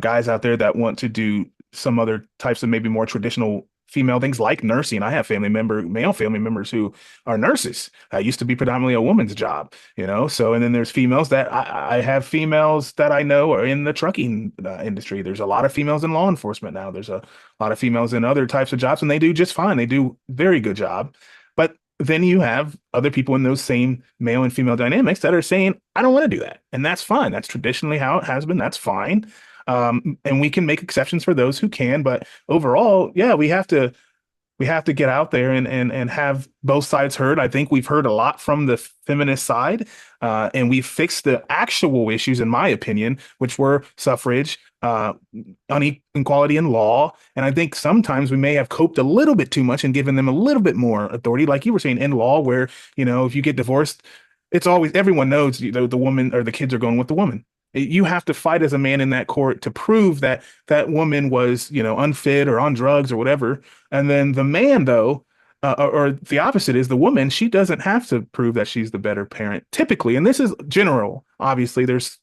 guys out there that want to do some other types of maybe more traditional female things like nursing. I have male family members who are nurses. That used to be predominantly a woman's job, So, and then there's females that I have females that I know are in the trucking industry. There's a lot of females in law enforcement now. There's a lot of females in other types of jobs, and they do just fine. They do very good job. But then you have other people in those same male and female dynamics that are saying, I don't want to do that. And that's fine. That's traditionally how it has been. That's fine. And we can make exceptions for those who can, but overall, yeah, we have to get out there and have both sides heard. I think we've heard a lot from the feminist side, and we've fixed the actual issues, in my opinion, which were suffrage, inequality in law. And I think sometimes we may have coped a little bit too much and given them a little bit more authority, like you were saying, in law, where, if you get divorced, it's always, everyone knows the woman or the kids are going with the woman. You have to fight as a man in that court to prove that that woman was, unfit or on drugs or whatever. And then the man, though, or the opposite is the woman, she doesn't have to prove that she's the better parent typically. And this is general. Obviously, there's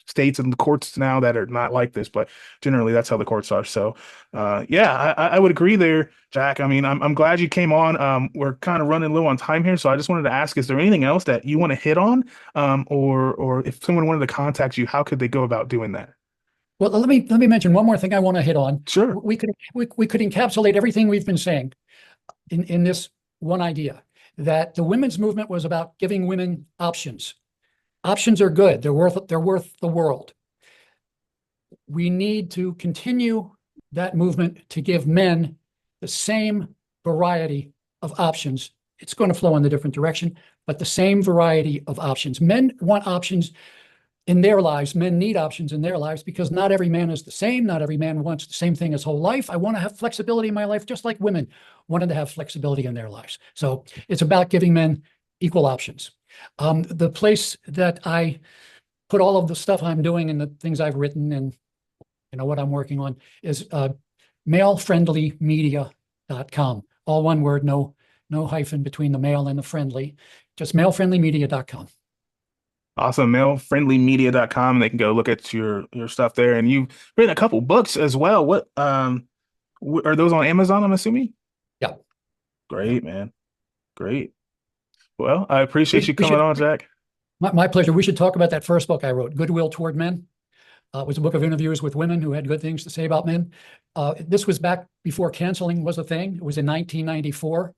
states and the courts now that are not like this, but generally that's how the courts are. So, yeah, I would agree there, Jack. I mean, I'm glad you came on. We're kind of running low on time here, so I just wanted to ask: is there anything else that you want to hit on, or if someone wanted to contact you, how could they go about doing that? Well, let me mention one more thing I want to hit on. Sure. We could encapsulate everything we've been saying in this one idea, that the women's movement was about giving women options. Options are good. They're worth the world. We need to continue that movement to give men the same variety of options. It's going to flow in a different direction, but the same variety of options. Men want options in their lives. Men need options in their lives because not every man is the same. Not every man wants the same thing his whole life. I want to have flexibility in my life, just like women wanted to have flexibility in their lives. So it's about giving men equal options. The place that I put all of the stuff I'm doing and the things I've written and what I'm working on is malefriendlymedia.com. All one word, no hyphen between the male and the friendly, just malefriendlymedia.com. Awesome. Malefriendlymedia.com. They can go look at your stuff there. And you've written a couple books as well. What are those on Amazon, I'm assuming? Yeah. Great, man. Great. Well, I appreciate you coming on, Jack. My pleasure. We should talk about that first book I wrote, Goodwill Toward Men. It was a book of interviews with women who had good things to say about men. This was back before canceling was a thing. It was in 1994.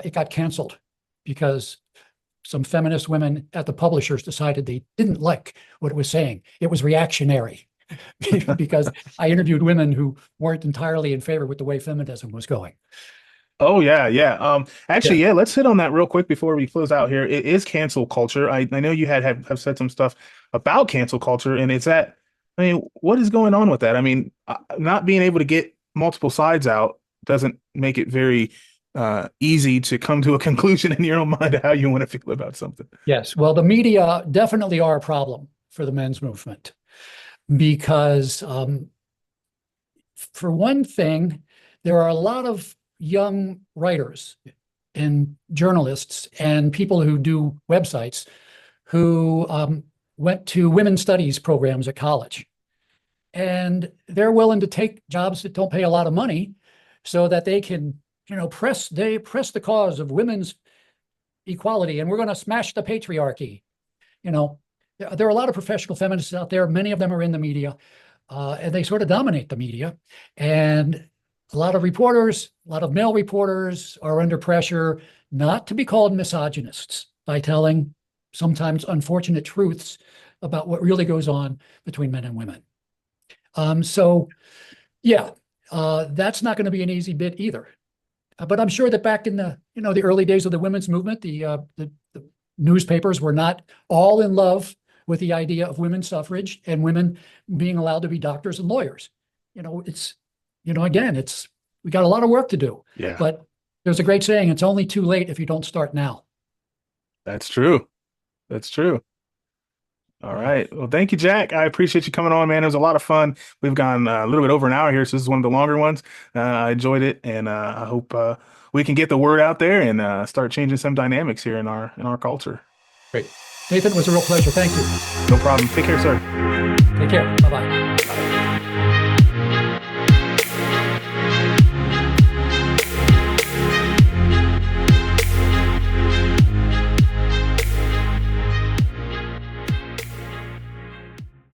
It got canceled because some feminist women at the publishers decided they didn't like what it was saying. It was reactionary because I interviewed women who weren't entirely in favor with the way feminism was going. Oh yeah, yeah. Yeah. Actually, yeah, let's hit on that real quick before we close out here. It is cancel culture. I know you have said some stuff about cancel culture, and it's that, I mean, what is going on with that? I mean, not being able to get multiple sides out doesn't make it very easy to come to a conclusion in your own mind of how you want to feel about something. Yes. Well, the media definitely are a problem for the men's movement because, for one thing, there are a lot of young writers and journalists and people who do websites who went to women's studies programs at college. And they're willing to take jobs that don't pay a lot of money so that they can, press the cause of women's equality, and we're going to smash the patriarchy. There are a lot of professional feminists out there. Many of them are in the media, and they sort of dominate the media. And a lot of reporters, a lot of male reporters are under pressure not to be called misogynists by telling sometimes unfortunate truths about what really goes on between men and women. So yeah, that's not going to be an easy bit either. But I'm sure that back in the early days of the women's movement, the newspapers were not all in love with the idea of women's suffrage and women being allowed to be doctors and lawyers. Again, we got a lot of work to do. Yeah, But there's a great saying: it's only too late if you don't start now. that's true. That's true. All right. Well, thank you, Jack. I appreciate you coming on, man. It was a lot of fun. We've gone a little bit over an hour here, so this is one of the longer ones. I enjoyed it, and I hope we can get the word out there and start changing some dynamics here in our culture. Great. Nathan, it was a real pleasure. Thank you. No problem. Take care, sir. Take care. Bye-bye.